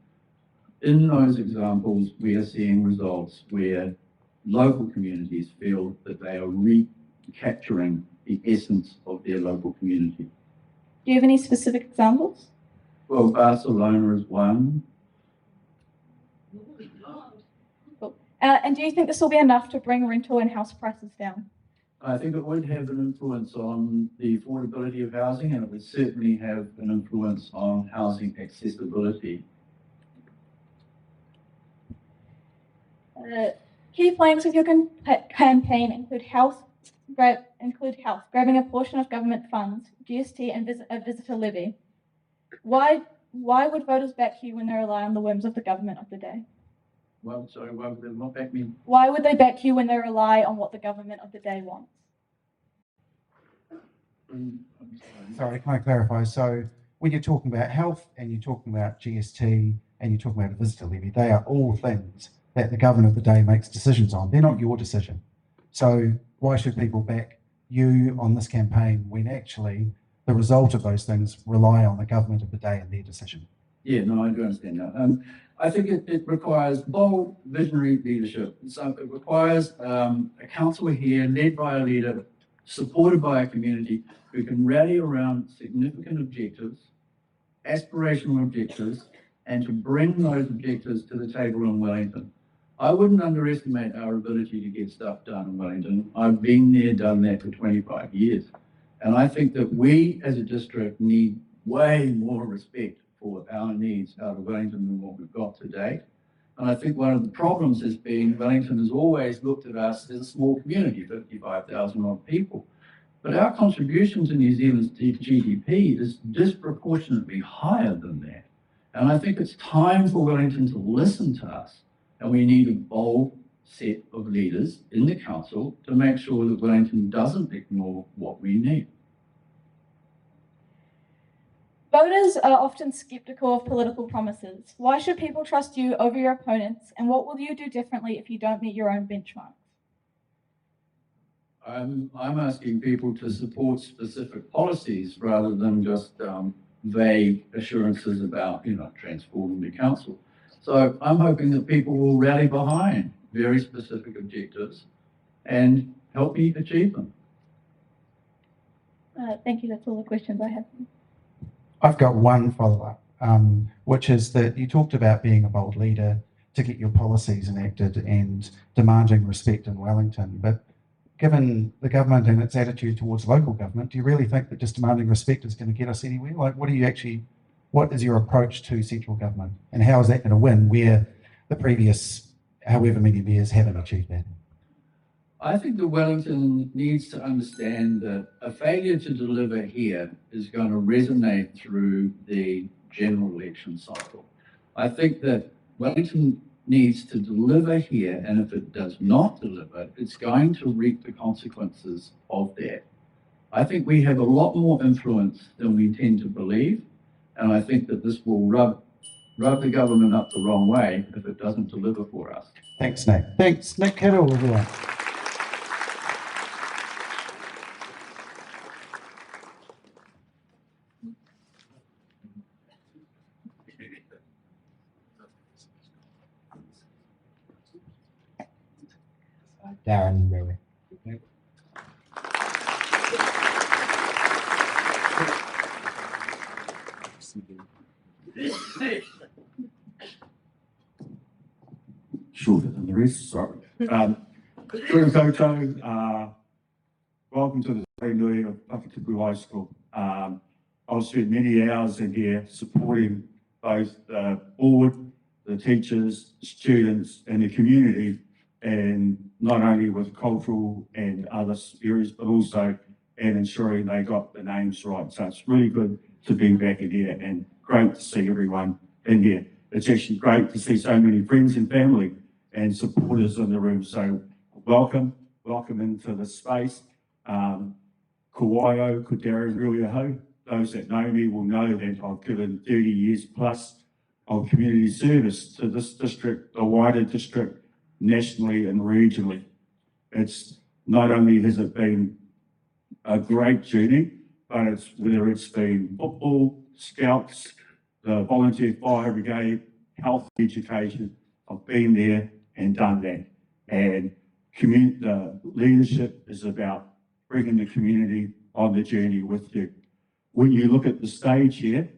In those examples, we are seeing results where local communities feel that they are recapturing the essence of their local community. Do you have any specific examples? Well, Barcelona is one. Cool. And do you think this will be enough to bring rental and house prices down? I think it would have an influence on the affordability of housing, and it would certainly have an influence on housing accessibility. Key planks of your campaign include grabbing a portion of government funds, GST, and a visitor levy. Why Why would voters back you when they rely on the whims of the government of the day? Well, sorry, why would they not back me? Why would they back you when they rely on what the government of the day wants? I'm Sorry, can I clarify? So when you're talking about health and you're talking about GST and you're talking about a visitor levy, they are all things that the government of the day makes decisions on. They're not your decision. So why should people back you on this campaign when actually the result of those things rely on the government of the day and their decision? Yeah, no, I do understand that. I think it requires bold, visionary leadership. So it requires a council here led by a leader, supported by a community who can rally around significant objectives, aspirational objectives, and to bring those objectives to the table in Wellington. I wouldn't underestimate our ability to get stuff done in Wellington. I've been there, done that for 25 years. And I think that we as a district need way more respect for our needs out of Wellington than what we've got today. And I think one of the problems has been Wellington has always looked at us as a small community, 55,000 odd people. But our contribution to New Zealand's GDP is disproportionately higher than that. And I think it's time for Wellington to listen to us. And we need a bold set of leaders in the council to make sure that Wellington doesn't ignore what we need. Voters are often skeptical of political promises. Why should people trust you over your opponents? And what will you do differently if you don't meet your own benchmarks? I'm asking people to support specific policies rather than just vague assurances about, transforming the council. So I'm hoping that people will rally behind very specific objectives and help me achieve them. Thank you. That's all the questions I have. I've got one follow-up, which is that you talked about being a bold leader to get your policies enacted and demanding respect in Wellington. But given the government and its attitude towards local government, do you really think that just demanding respect is going to get us anywhere? Like, what is your approach to central government? And how is that going to win where the previous however many years haven't achieved that? I think that Wellington needs to understand that a failure to deliver here is going to resonate through the general election cycle. I think that Wellington needs to deliver here, and if it does not deliver, it's going to reap the consequences of that. I think we have a lot more influence than we tend to believe, and I think that this will rub the government up the wrong way if it doesn't deliver for us. Thanks, Nick. Thanks, Nik Kiddle, everyone. Darren Rewi. Shorter than the rest, sorry. Welcome to the Nui of Wakatipu High School. I've spent many hours in here supporting both the board, the teachers, students, and the community, and not only with cultural and other areas, but also in ensuring they got the names right. So it's really good to be back in here and great to see everyone in here. It's actually great to see so many friends and family and supporters in the room. So welcome into the space. Kawaio, ko Darren Rewi. Those that know me will know that I've given 30 years plus of community service to this district, the wider district, nationally and regionally. It's not only has it been a great journey, but it's whether it's been football, scouts, the volunteer fire brigade, health, education. I've been there and done that. And the leadership is about bringing the community on the journey with you. When you look at the stage here,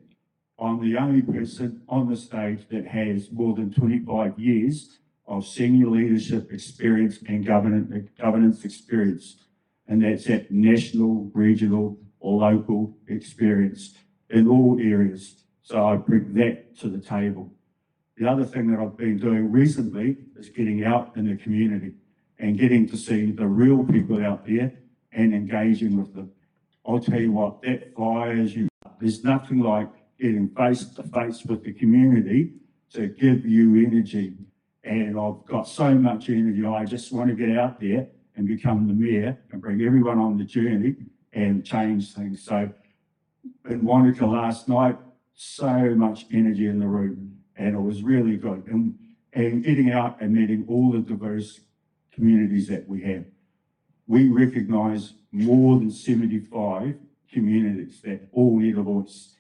I'm the only person on the stage that has more than 25 years of senior leadership experience and governance experience. And that's at national, regional, or local experience in all areas. So I bring that to the table. The other thing that I've been doing recently is getting out in the community and getting to see the real people out there and engaging with them. I'll tell you what, that fires you up. There's nothing like getting face to face with the community to give you energy. And I've got so much energy, I just want to get out there and become the mayor and bring everyone on the journey and change things. So in Wanaka last night, so much energy in the room, and it was really good. And getting out and meeting all the diverse communities that we have. We recognise more than 75 communities that all need a voice.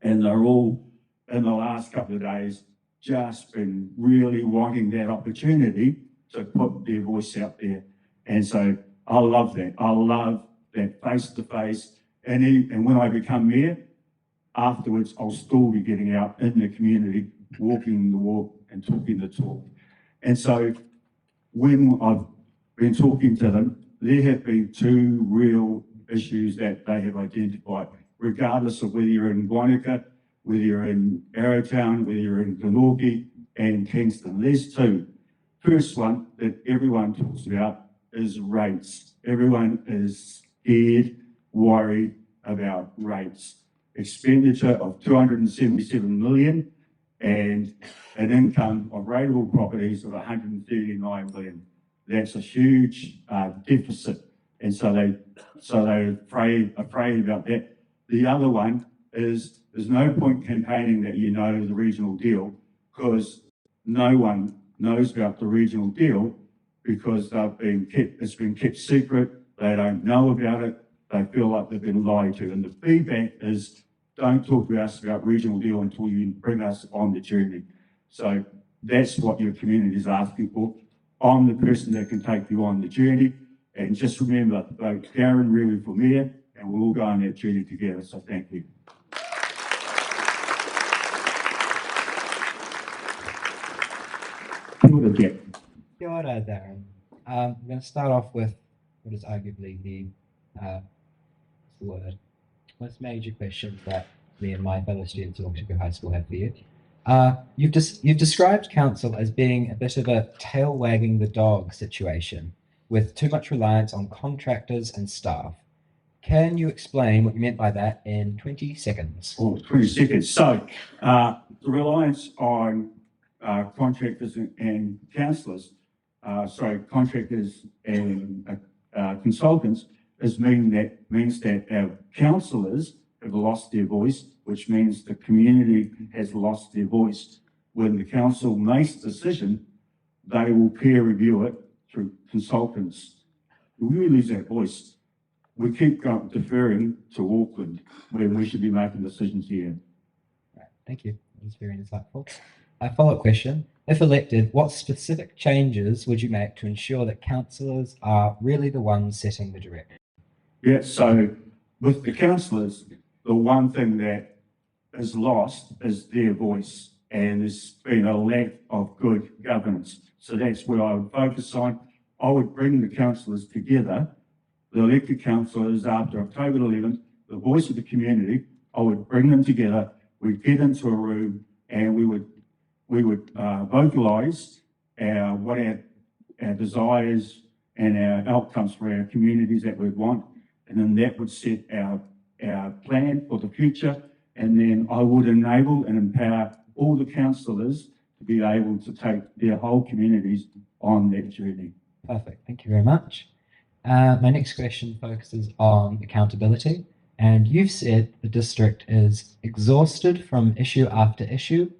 And they're all, in the last couple of days, just been really wanting that opportunity to put their voice out there. And so I love that. I love that face-to-face. And when I become mayor, afterwards, I'll still be getting out in the community, walking the walk and talking the talk. And so when I've been talking to them, there have been two real issues that they have identified, regardless of whether you're in Wanaka, whether you're in Arrowtown, whether you're in Glenorchy and Kingston. There's two. First one that everyone talks about is rates. Everyone is scared, worried about rates. Expenditure of 277 million and an income of rateable properties of 139 million. That's a huge deficit, and so they're afraid about that. The other one is there's no point campaigning that you know the regional deal, because no one knows about the regional deal because it's been kept secret. They don't know about it. They feel like they've been lied to, and the feedback is, don't talk to us about regional deal until you bring us on the journey. So that's what your community is asking for. I'm the person that can take you on the journey. And just remember, vote Darren Rewi for mayor, and we'll all go on that journey together. So thank you. Jack. Kia ora, Darren. I'm going to start off with what is arguably the most major question that me and my fellow students at Wakatipu High School have for you. You've described council as being a bit of a tail wagging the dog situation, with too much reliance on contractors and staff. Can you explain what you meant by that in 20 seconds? Oh, 20 seconds. So the reliance on contractors and councillors, contractors and consultants means that our councillors have lost their voice, which means the community has lost their voice. When the council makes a decision, they will peer review it through consultants. We lose that voice. We keep deferring to Auckland when we should be making decisions here. Right, thank you. That's very insightful. A follow-up question. If elected, what specific changes would you make to ensure that councillors are really the ones setting the direction? Yeah, so with the councillors, the one thing that is lost is their voice, and there's been a lack of good governance. So that's where I would focus on. I would bring the councillors together, the elected councillors after October 11th, the voice of the community. I would bring them together. We'd get into a room and we would vocalise what our desires and our outcomes for our communities that we want, and then that would set our plan for the future. And then I would enable and empower all the councillors to be able to take their whole communities on that journey. Perfect. Thank you very much. My next question focuses on accountability. And you've said the district is exhausted from issue after issue,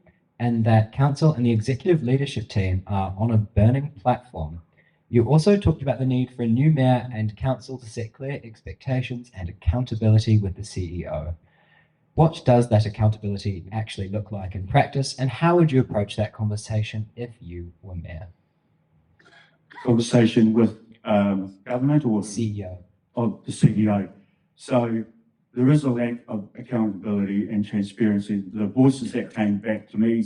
and that council and the executive leadership team are on a burning platform. You also talked about the need for a new mayor and council to set clear expectations and accountability with the CEO. What does that accountability actually look like in practice, and how would you approach that conversation if you were mayor? Conversation with government or CEO? Of the CEO. So there is a lack of accountability and transparency. The voices that came back to me,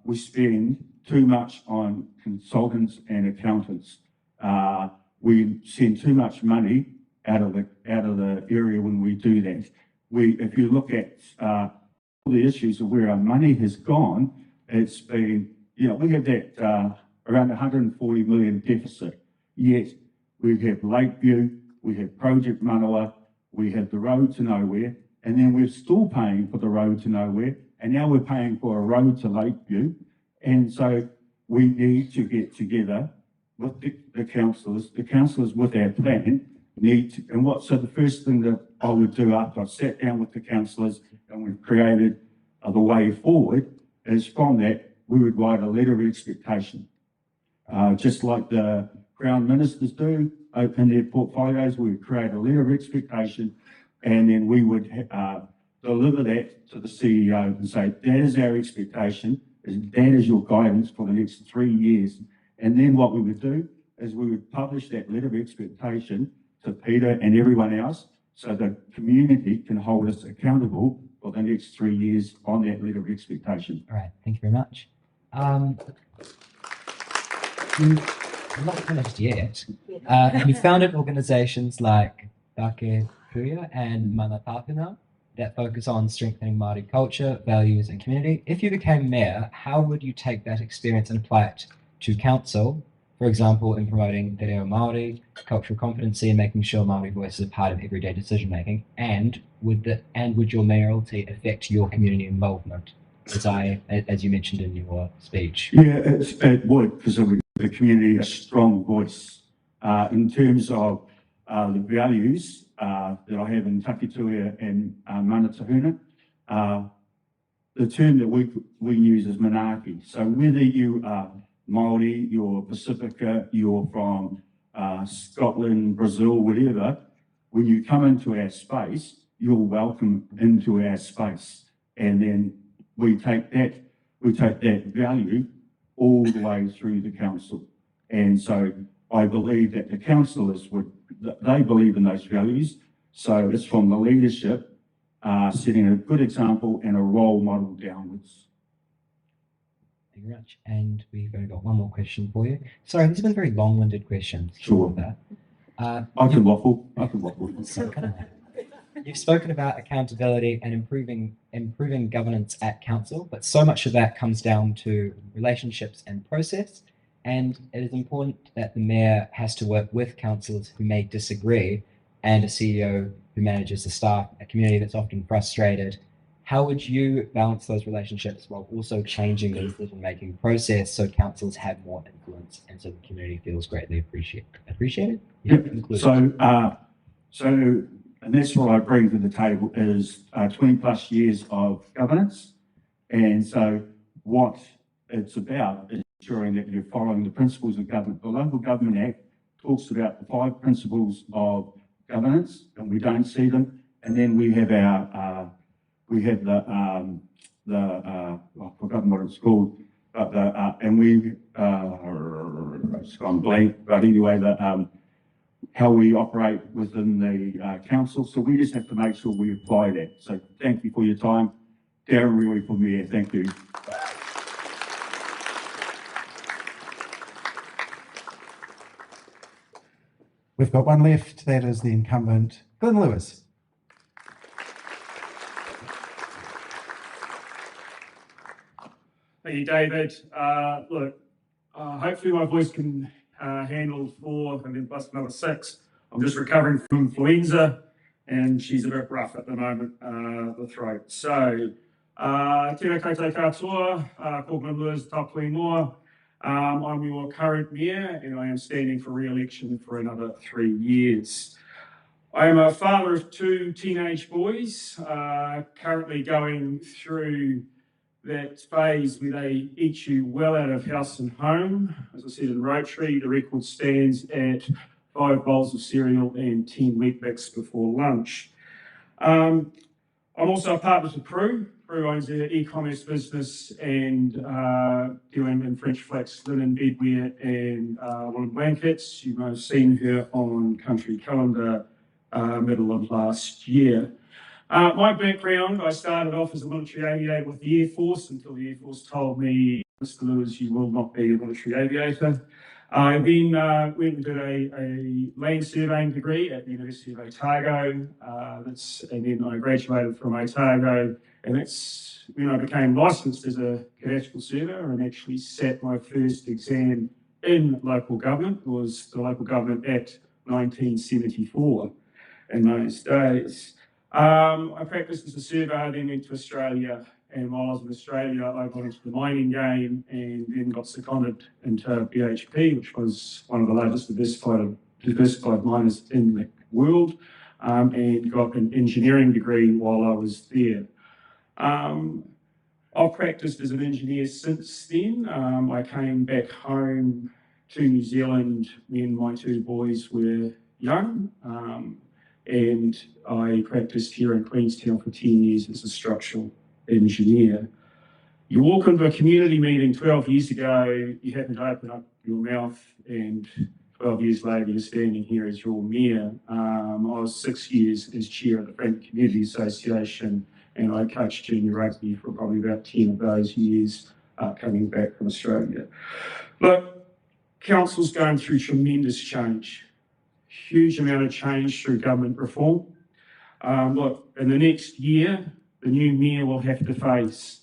we spend too much on consultants and accountants. We send too much money out of the area when we do that. If you look at all the issues of where our money has gone, it's been, we have that around 140 million deficit. Yet we have Lakeview, we have Project Manawa, we have the road to nowhere, and then we're still paying for the road to nowhere, and now we're paying for a road to Lakeview. And so we need to get together with the councillors with our plan so the first thing that I would do after I've sat down with the councillors and we've created the way forward is from that, we would write a letter of expectation. Just like the Crown Ministers do in their portfolios, we would create a letter of expectation, and then we would deliver that to the CEO and say, that is our expectation, that is your guidance for the next 3 years. And then what we would do is we would publish that letter of expectation to Peter and everyone else, so the community can hold us accountable for the next 3 years on that letter of expectation. All right, thank you very much. You're not finished yet. You founded organisations like Wakatipu and Manapapina that focus on strengthening Māori culture, values and community. If you became mayor, how would you take that experience and apply it to council, for example, in promoting te reo Māori, cultural competency and making sure Māori voices are part of everyday decision making? And would your mayoralty affect your community involvement, as you mentioned in your speech? Yeah, it would, because it would give the community a strong voice. In terms of the values that I have in Takituia and Manatahuna, the term that we use is manaaki. So whether you are Māori, you're Pacifica, you're from Scotland, Brazil, whatever, when you come into our space, you're welcome into our space. And then we take that value all the way through the council. And so I believe that the councillors they believe in those values. So it's from the leadership, setting a good example and a role model downwards. Thank you very much. And we've only got one more question for you. Sorry, these have been very long-winded questions. Sure. I can waffle. You've spoken about accountability and improving governance at council, but so much of that comes down to relationships and process. And it is important that the mayor has to work with councillors who may disagree and a CEO who manages the staff, a community that's often frustrated. How would you balance those relationships while also changing the decision-making process so councillors have more influence and so the community feels greatly appreciated? Yeah, and that's what I bring to the table is 20 plus years of governance. And so what it's about is ensuring that you're following the principles of government. The Local Government Act talks about the 5 principles of governance, and we don't see them. And then we have I've forgotten what it's called, but it's gone blank. But anyway, how we operate within the council. So we just have to make sure we apply that. So thank you for your time. Darren Rewi for Mayor, thank you. We've got one left. That is the incumbent, Glyn Lewers. Thank you, David. Hopefully my voice can handle 4 and then plus another 6. I'm just recovering from influenza and she's a bit rough at the moment, the throat. So, tēnā koutou katoa, ko Glyn Lewers, tāpui noa. I'm your current mayor and I am standing for re-election for another 3 years. I am a father of 2 teenage boys, currently going through that phase where they eat you well out of house and home. As I said in Rotary, the record stands at 5 bowls of cereal and 10 wheat bix before lunch. I'm also a partner to Prue. Prue owns an e-commerce business and doing in French flax, linen, bedwear and woolen blankets. You may have seen her on Country Calendar middle of last year. My background, I started off as a military aviator with the Air Force until the Air Force told me, Mr. Lewis, you will not be a military aviator. I then went and did a land surveying degree at the University of Otago, and then I graduated from Otago, and that's when I became licensed as a cadastral surveyor and actually sat my first exam in local government. It was the Local Government Act 1974 in those days. I practiced as a surveyor, then went to Australia, and while I was in Australia, I got into the mining game and then got seconded into BHP, which was one of the largest diversified miners in the world, and got an engineering degree while I was there. I've practiced as an engineer since then. I came back home to New Zealand when my two boys were young, and I practiced here in Queenstown for 10 years as a structural engineer. You walk into a community meeting 12 years ago, you happen to open up your mouth, and 12 years later you're standing here as your mayor. I was 6 years as chair of the Franklin Community Association, and I coached junior rugby for probably about 10 of those years coming back from Australia. Look, council's going through tremendous change, huge amount of change through government reform. Look, in the next year, the new mayor will have to face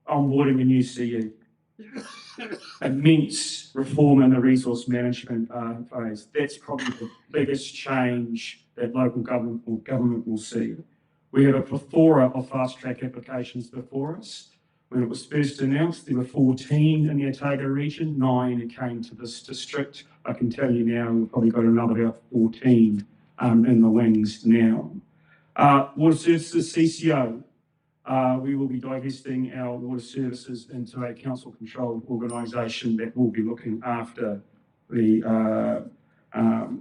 onboarding a new CE, immense reform in the resource management phase. That's probably the biggest change that local government will see. We have a plethora of fast-track applications before us. When it was first announced, there were 14 in the Otago region, 9 that came to this district. I can tell you now, we've probably got another about 14 in the wings now. Water Services CCO, we will be divesting our water services into a council-controlled organisation that will be looking after the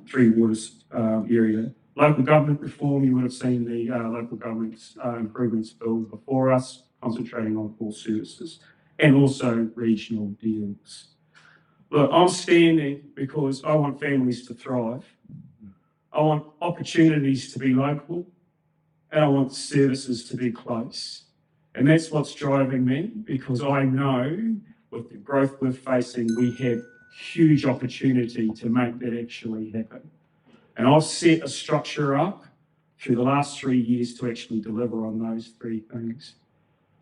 Three Waters area. Local government reform, you would have seen the local government's improvements bill before us, concentrating on core services, and also regional deals. Look, I'm standing because I want families to thrive. I want opportunities to be local, and I want services to be close. And that's what's driving me, because I know with the growth we're facing, we have huge opportunity to make that actually happen. And I've set a structure up through the last 3 years to actually deliver on those 3 things.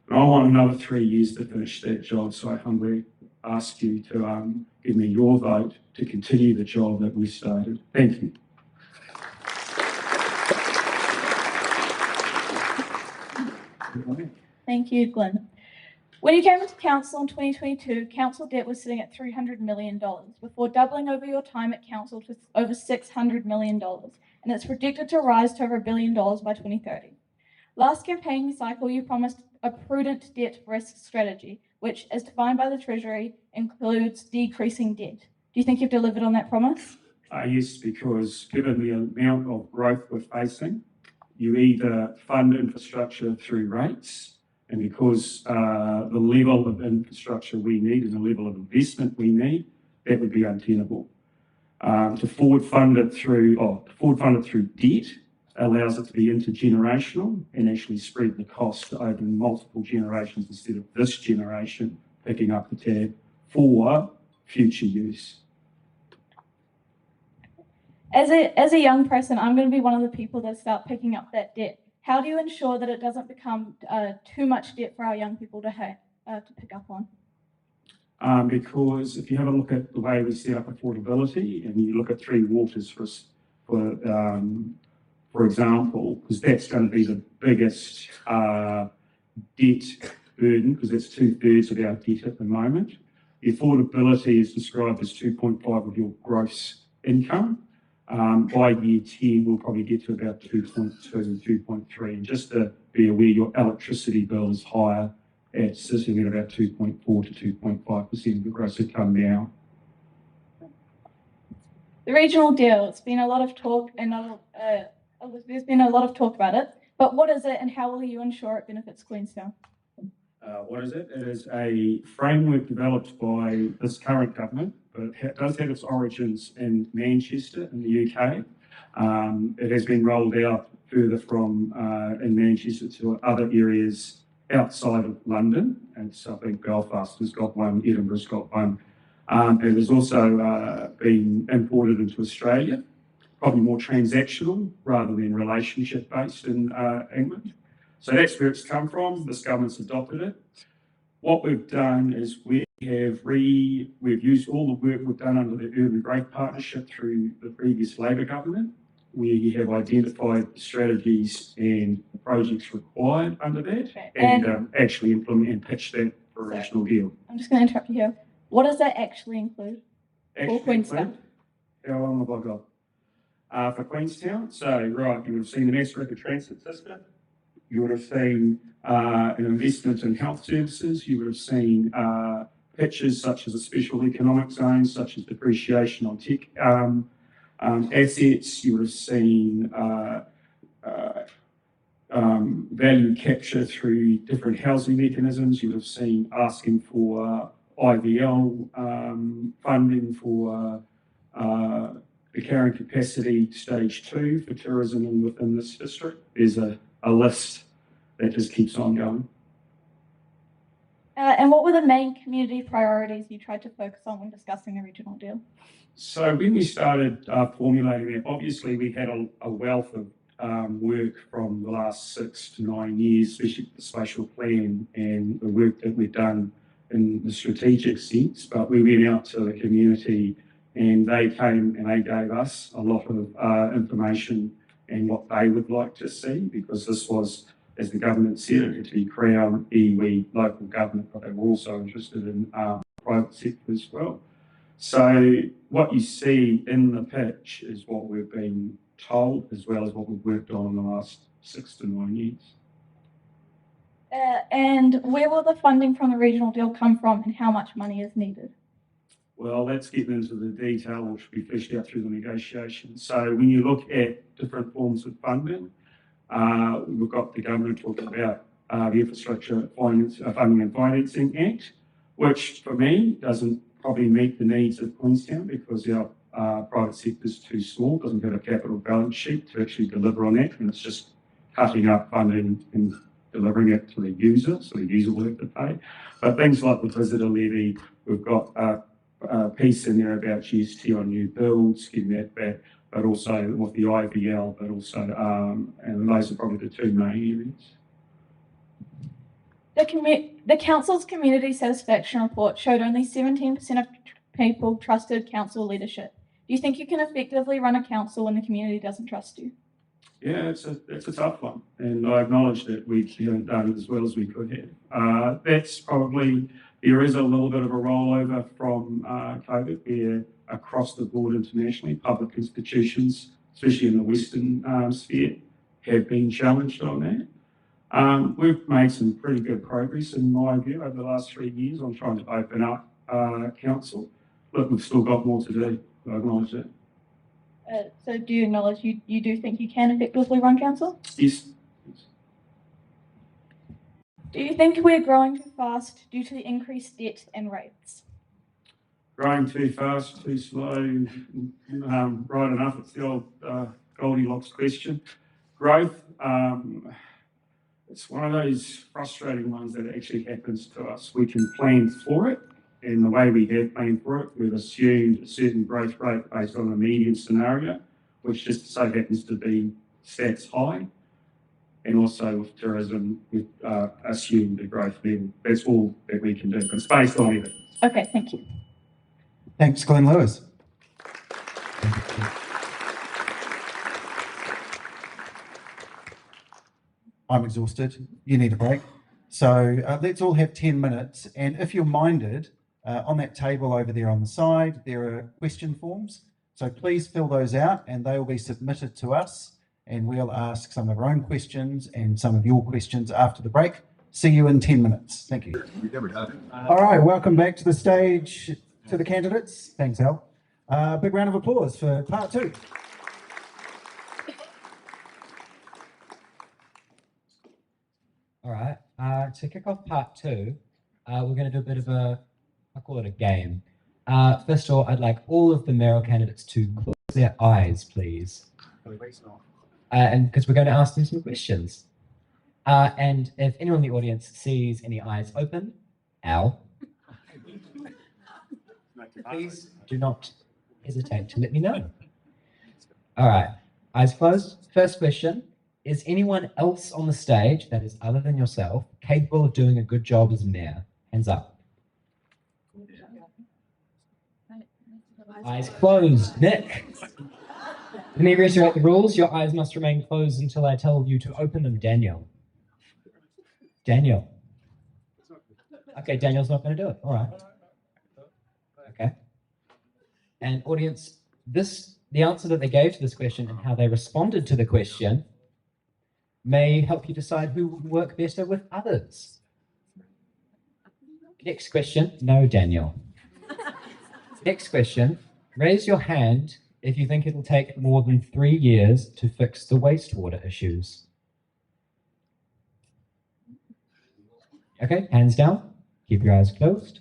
And I want another 3 years to finish that job, so I humbly ask you to give me your vote to continue the job that we started. Thank you. Thank you, Glyn. When you came into council in 2022, council debt was sitting at $300 million, before doubling over your time at council to over $600 million, and it's predicted to rise to over $1 billion by 2030. Last campaign cycle, you promised a prudent debt risk strategy, which, as defined by the Treasury, includes decreasing debt. Do you think you've delivered on that promise? Yes, because given the amount of growth we're facing, you either fund infrastructure through rates, and because the level of infrastructure we need and the level of investment we need, that would be untenable. To forward fund it through debt allows it to be intergenerational and actually spread the cost over multiple generations instead of this generation picking up the tab for future use. As a young person, I'm going to be one of the people that start picking up that debt. How do you ensure that it doesn't become too much debt for our young people to pick up on? Because if you have a look at the way we set up affordability, and you look at Three Waters for example, because that's going to be the biggest debt burden, because that's 2/3 of our debt at the moment. The affordability is described as 2.5 of your gross income. By year 10, we'll probably get to about 2.2, 2.3. And just to be aware, your electricity bill is higher, at sitting at about 2.4 to 2.5% of your gross income now. The regional deal, it's been a lot of talk, and there's been a lot of talk about it. But what is it, and how will you ensure it benefits Queenstown? What is it? It is a framework developed by this current government, but it does have its origins in Manchester in the UK. It has been rolled out further from in Manchester to other areas outside of London, and so I think Belfast has got one, Edinburgh's got one. It has also been imported into Australia, probably more transactional rather than relationship based in England. So that's where it's come from. This government's adopted it. What we've done is we've used all the work we've done under the Urban Growth Partnership through the previous Labor government. we have identified strategies and projects required under that, Okay. and actually implement and pitch that for a national deal. I'm just going to interrupt you here. What does that actually include? Actually Queenstown. How long have I got? For Queenstown, so right, you would have seen the mass rapid transit system. You would have seen an investment in health services. You would have seen pitches such as a special economic zone, such as depreciation on tech assets. You would have seen value capture through different housing mechanisms. You would have seen asking for IVL funding for the carrying capacity stage 2 for tourism within this district. There's a list that just keeps on going. And what were the main community priorities you tried to focus on when discussing the regional deal? So when we started formulating it, obviously we had a wealth of work from the last 6 to 9 years, especially the spatial plan and the work that we've done in the strategic sense. But we went out to the community and they came and they gave us a lot of information and what they would like to see, because this was, as the government said, it had to be Crown, iwi, local government, but they were also interested in private sector as well. So what you see in the pitch is what we've been told, as well as what we've worked on in the last 6 to 9 years. And where will the funding from the regional deal come from, and how much money is needed? Well, let's get into the detail, which will be fleshed out through the negotiations. So when you look at different forms of funding, we've got the government talking about the Infrastructure Funding and Financing Act, which for me doesn't probably meet the needs of Queenstown, because our private sector is too small, doesn't have a capital balance sheet to actually deliver on that, and it's just cutting up funding and delivering it to the user, so the user will have to pay. But things like the visitor levy, we've got a piece in there about GST on new builds, getting that back, but also with the IVL, but also, and those are probably the two main areas. The council's community satisfaction report showed only 17% of people trusted council leadership. Do you think you can effectively run a council when the community doesn't trust you? Yeah, it's a tough one, and I acknowledge that we haven't done as well as we could have. That's probably, there is a little bit of a rollover from COVID, where across the board internationally, public institutions, especially in the Western sphere, have been challenged on that. We've made some pretty good progress, in my view, over the last 3 years on trying to open up council. Look, we've still got more to do. I acknowledge that. So do you acknowledge you do think you can effectively run council? Yes. Do you think we're growing too fast due to the increased debt and rates? Growing too fast, too slow, right enough. It's the old Goldilocks question. Growth, it's one of those frustrating ones that actually happens to us. We can plan for it, and the way we have planned for it, we've assumed a certain growth rate based on a median scenario, which just so happens to be stats high. And also with tourism, we've assumed the growth level. That's all that we can do, but it's based on it. Okay, thank you. Thanks, Glyn Lewers. I'm exhausted. You need a break. So let's all have 10 minutes. And if you're minded, on that table over there on the side, there are question forms. So please fill those out and they will be submitted to us. And we'll ask some of our own questions and some of your questions after the break. See you in 10 minutes. Thank you. All right, welcome back to the stage to the candidates. Thanks, Al. Big round of applause for part 2. All right, to kick off part 2, we're going to do a bit of a, I'll call it a game. First of all, I'd like all of the mayoral candidates to close their eyes, please. And because we're going to ask them some questions. And if anyone in the audience sees any eyes open, Al, please do not hesitate to let me know. All right, eyes closed. First question. Is anyone else on the stage, that is other than yourself, capable of doing a good job as mayor? Hands up. Eyes closed. Nick. Let me reiterate the rules. Your eyes must remain closed until I tell you to open them, Daniel. Daniel. Okay, Daniel's not going to do it. All right. Okay. And audience, the answer that they gave to this question and how they responded to the question may help you decide who will work better with others. Next question. No, Daniel. Next question. Raise your hand if you think it'll take more than 3 years to fix the wastewater issues. Okay, hands down. Keep your eyes closed.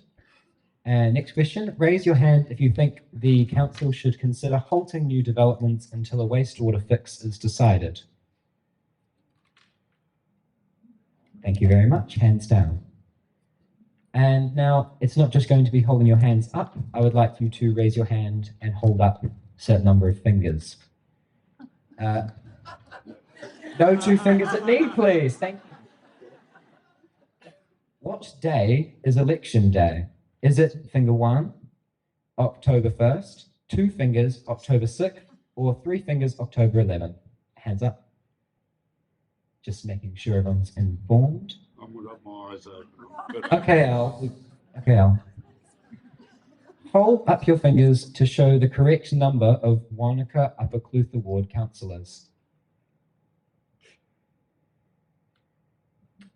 And next question. Raise your hand if you think the council should consider halting new developments until a wastewater fix is decided. Thank you very much. Hands down. And now it's not just going to be holding your hands up. I would like you to raise your hand and hold up a certain number of fingers. No 2 fingers at me, please. Thank you. What day is election day? Is it finger 1, October 1st, 2 fingers, October 6th, or 3 fingers, October 11th? Hands up. Just making sure everyone's informed. I'm with my eyes open. Okay, Al. Okay, Al. Hold up your fingers to show the correct number of Wanaka Upper Clutha Ward councillors.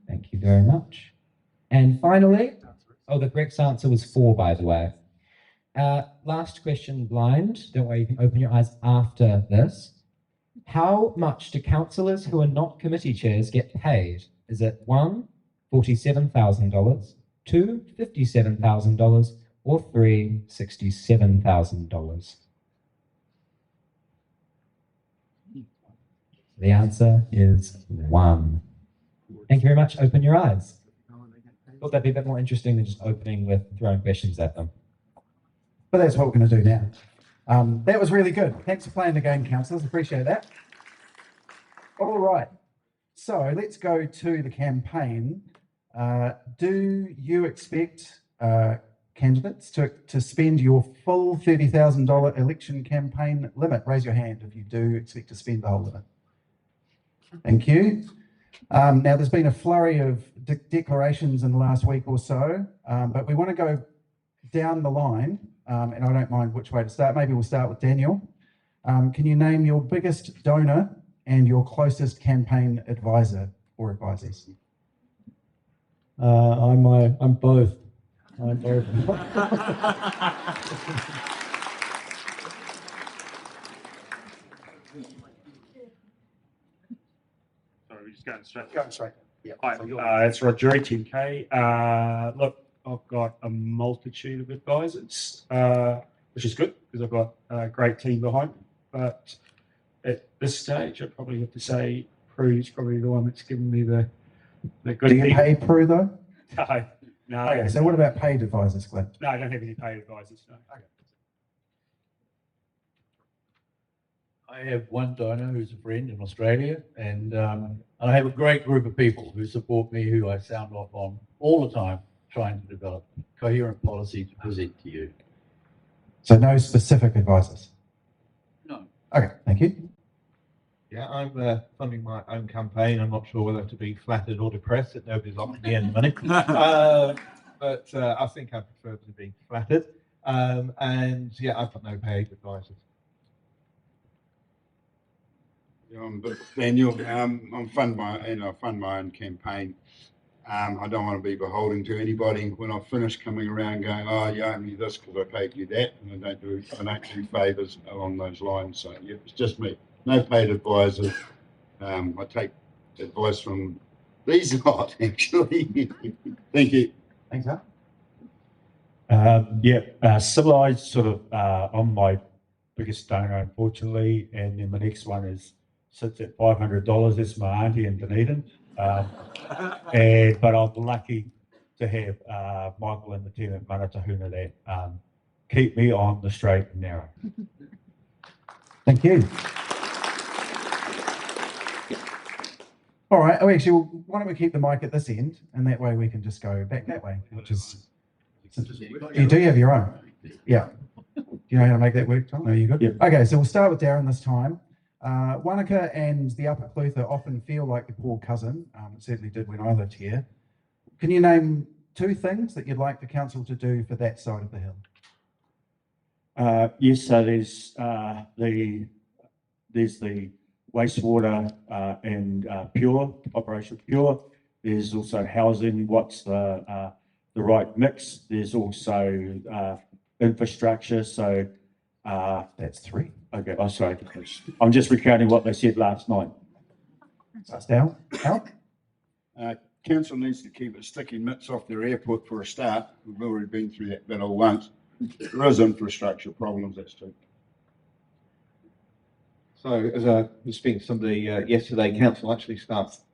Thank you very much. And finally, the correct answer was 4, by the way. Last question, blind. Don't worry, you can open your eyes after this. How much do councillors who are not committee chairs get paid? Is it 1, $47,000, 2, $57,000, or 3, $67,000? The answer is 1. Thank you very much. Open your eyes. Thought that'd be a bit more interesting than just opening with throwing questions at them. But that's what we're going to do now. That was really good. Thanks for playing the game, councillors. Appreciate that. All right. So let's go to the campaign. Do you expect candidates to spend your full $30,000 election campaign limit? Raise your hand if you do expect to spend the whole limit. Thank you. Now, there's been a flurry of declarations in the last week or so, but we want to go down the line, and I don't mind which way to start. Maybe we'll start with Daniel. Can you name your biggest donor and your closest campaign advisor or advisors? I'm both. I'm both. Sorry, we're just going straight. Go straight. Yeah. Hi, it's Roger, TMK. Look, I've got a multitude of advisors, which is good because I've got a great team behind me. But at this stage, I'd probably have to say Prue's probably the one that's given me the good. Do you pay Prue though? No. Okay, so what about paid advisors, Glenn? No, I don't have any paid advisors. No. Okay. I have one donor who's a friend in Australia, and I have a great group of people who support me, who I sound off on all the time, trying to develop coherent policy to present to you. So no specific advisors? No. Okay, thank you. Yeah, I'm funding my own campaign. I'm not sure whether to be flattered or depressed that nobody's offering me any money. But I think I prefer to be flattered. And yeah, I've got no paid advisors. Yeah, I'm Daniel. I'm fund my own campaign. I don't want to be beholden to anybody when I finish coming around going, oh, you owe me this because I paid you that, and I don't do favours along those lines. So yeah, it's just me. No paid advisors. I take advice from these lot actually. Thank you. Thanks, Al. Civilised sort of on my biggest donor, unfortunately, and then my next one sits at $500. That's my auntie in Dunedin. But I'm lucky to have Michael and the team at Maratahuna that keep me on the straight and narrow. Thank you. All right. Oh, actually, why don't we keep the mic at this end, and that way we can just go back that way, which is... You do have your own. Yeah. Do you know how to make that work, Tom? Are you good? Yeah. Okay, so we'll start with Darren this time. Wanaka and the Upper Clutha often feel like the poor cousin. It certainly did when I lived here. Can you name 2 things that you'd like the council to do for that side of the hill? Yes, so there's the wastewater and Pure, Operation Pure. There's also housing, what's the right mix. There's also infrastructure, so That's 3. okay, oh sorry, I'm just recounting what they said last night. Al? Council needs to keep its sticky mitts off their airport for a start. We've already been through that battle once. There is infrastructure problems, that's true. So, as I was speaking to somebody yesterday, council actually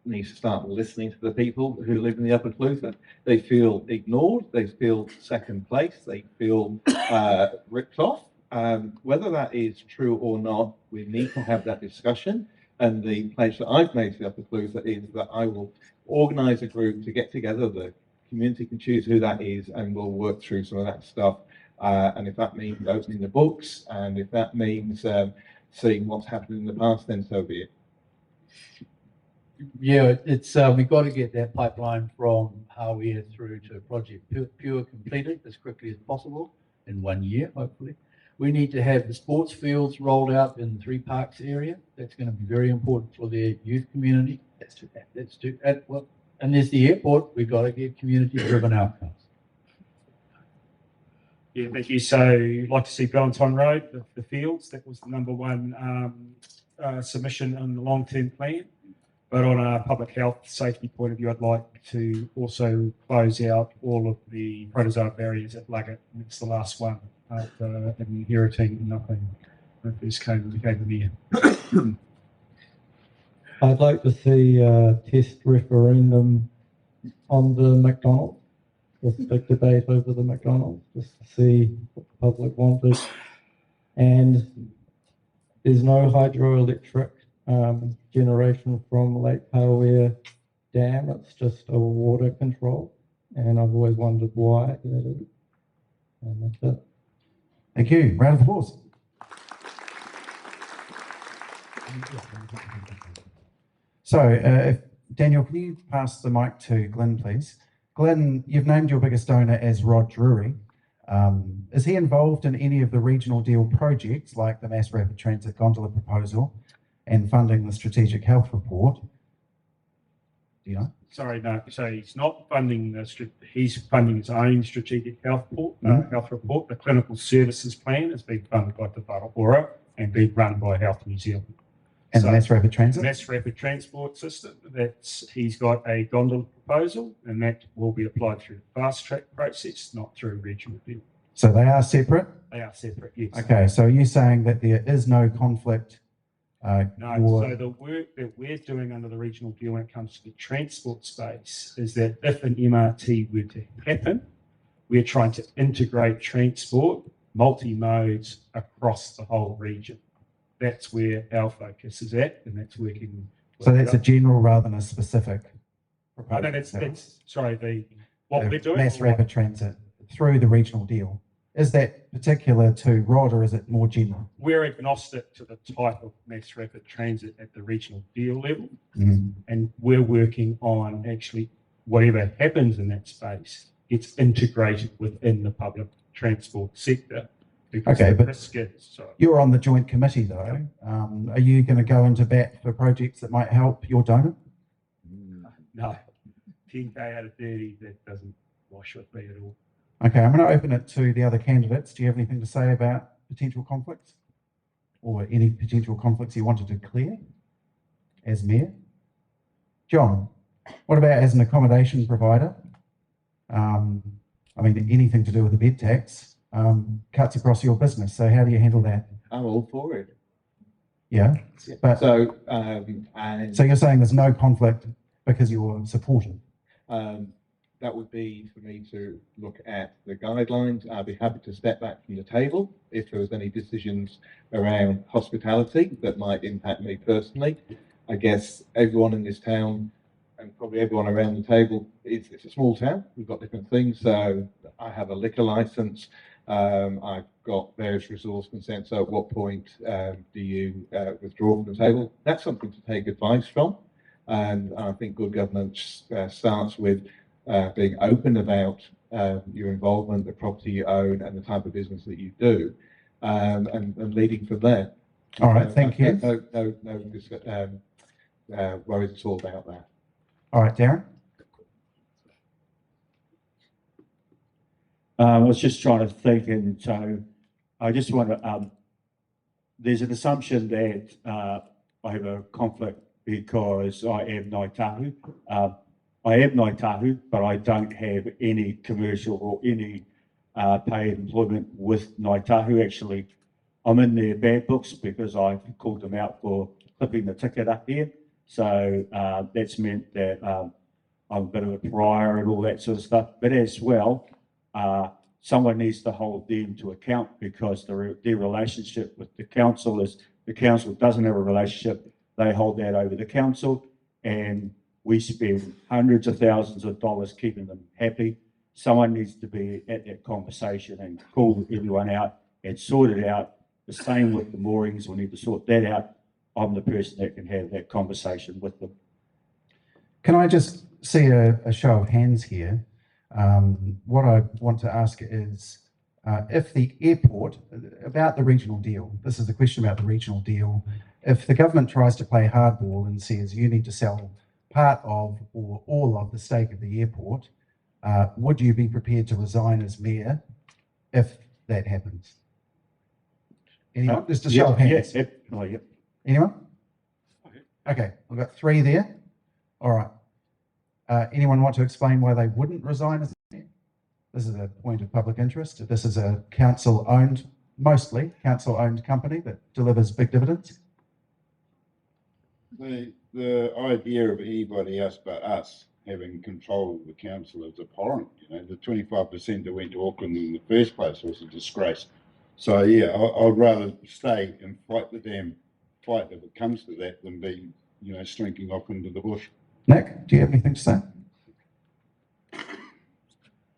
needs to start listening to the people who live in the Upper Clutha. They feel ignored, they feel second place, they feel ripped off. Whether that is true or not, we need to have that discussion. And the pledge that I've made to the Upper Clutha is that I will organise a group to get together. The community can choose who that is, and we'll work through some of that stuff. And if that means opening the books, and if that means seeing what's happened in the past, then so be it. Yeah, it's we've got to get that pipeline from Hawea through to Project Pure completed as quickly as possible in 1 year, hopefully. We need to have the sports fields rolled out in the 3 parks area. That's going to be very important for their youth community. And there's the airport. We've got to get community-driven outcomes. Yeah, thank you. So I'd like to see Valentine Road, the fields. That was the #1 submission on the long-term plan. But on a public health safety point of view, I'd like to also close out all of the protozoa barriers at Liger. It's the last one after inheriting nothing. That this came the year. I'd like to see a test referendum on the McDonald's, this big debate over the McDonald's, just to see what the public wanted. And there's no hydroelectric generation from Lake Hawea Dam. It's just a water control, and I've always wondered why that is. And that's it. Thank you. Round of applause. So, Daniel, can you pass the mic to Glyn, please? Glyn, you've named your biggest donor as Rod Drury. Is he involved in any of the regional deal projects like the Mass Rapid Transit Gondola proposal and funding the Strategic Health Report? Do you know? Sorry, no. So he's not funding he's funding his own strategic health report. The clinical services plan is being funded by Te Whara and being run by Health New Zealand. And so, the Mass Rapid Transit? Mass Rapid Transport System. He's got a gondola proposal, and that will be applied through the fast track process, not through regional deal. So they are separate? They are separate, yes. Okay, so are you saying that there is no conflict? No, so the work that we're doing under the regional deal when it comes to the transport space is that if an MRT were to happen, we're trying to integrate transport, multi-modes across the whole region. That's where our focus is at, and that's working. So that's a general rather than a specific proposal? No, sorry, what we're doing? Mass Rapid Transit through the regional deal. Is that particular to Rod, or is it more general? We're agnostic to the type of mass rapid transit at the regional deal level, and we're working on actually whatever happens in that space, it's integrated within the public transport sector. Okay, but you're on the joint committee though. Are you going to go into bat for projects that might help your donor? No, 10K out of 30, that doesn't wash with me at all. Okay, I'm going to open it to the other candidates. Do you have anything to say about potential conflicts? Or any potential conflicts you wanted to clear as mayor? John, what about as an accommodation provider? I mean, anything to do with the bed tax cuts across your business. So how do you handle that? I'm all for it. Yeah, but so you're saying there's no conflict because you're supportive? That would be for me to look at the guidelines. I'd be happy to step back from the table if there was any decisions around hospitality that might impact me personally. I guess everyone in this town and probably everyone around the table, it's a small town. We've got different things. So I have a liquor license. I've got various resource consents. So at what point do you withdraw from the table? That's something to take advice from. And I think good governance starts with being open about your involvement, the property you own, and the type of business that you do, and leading from there. All right, thank you. No worries at all about that. All right, Darren. I was just trying to think, and so I just want to, there's an assumption that I have a conflict because I am Ngāi Tahu. I am Ngāi Tahu, but I don't have any commercial or any paid employment with Ngāi Tahu. Actually, I'm in their bad books because I called them out for clipping the ticket up here. So that's meant that I'm a bit of a pariah and all that sort of stuff. But as well, someone needs to hold them to account because their relationship with the council is the council doesn't have a relationship. They hold that over the council, and we spend hundreds of thousands of dollars keeping them happy. Someone needs to be at that conversation and call everyone out and sort it out. The same with the moorings, we need to sort that out. I'm the person that can have that conversation with them. Can I just see a show of hands here? What I want to ask is if the airport, about the regional deal, this is a question about the regional deal. If the government tries to play hardball and says you need to sell part of or all of the stake of the airport, would you be prepared to resign as mayor if that happens? Anyone? Just a show of hands. Yes. Oh, yep. Anyone? Okay, we've got 3 there. All right. Anyone want to explain why they wouldn't resign as mayor? This is a point of public interest. This is a council-owned, mostly council-owned company that delivers big dividends. The idea of anybody else but us having control of the council is abhorrent. You know, the 25% that went to Auckland in the first place was a disgrace. So yeah, I'd rather stay and fight the damn fight if it comes to that than be, you know, slinking off into the bush. Nick, do you have anything to say?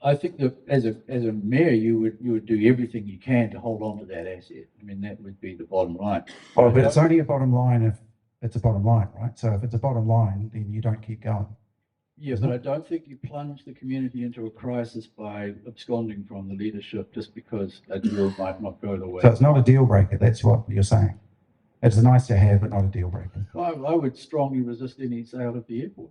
I think that as a mayor, you would do everything you can to hold on to that asset. I mean, that would be the bottom line. Oh, but it's only a bottom line if it's a bottom line, right? So if it's a bottom line, then you don't keep going. Yeah, but I don't think you plunge the community into a crisis by absconding from the leadership just because a deal might not go the way. So it's not a deal breaker, that's what you're saying. It's nice to have, but not a deal breaker. Well, I would strongly resist any sale of the airport.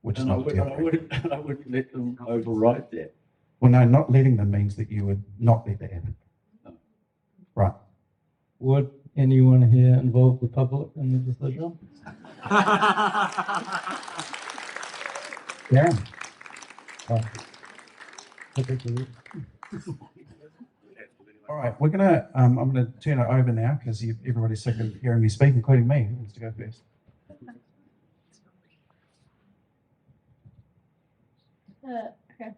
Which is And not a deal breaker. I wouldn't let them override that. Well, no, not letting them means that you would not let that happen. No. Right. Would anyone here involve the public in the decision? Yeah. All right, we're gonna. I'm gonna turn it over now because everybody's sick of hearing me speak, including me. Who wants to go first? Okay,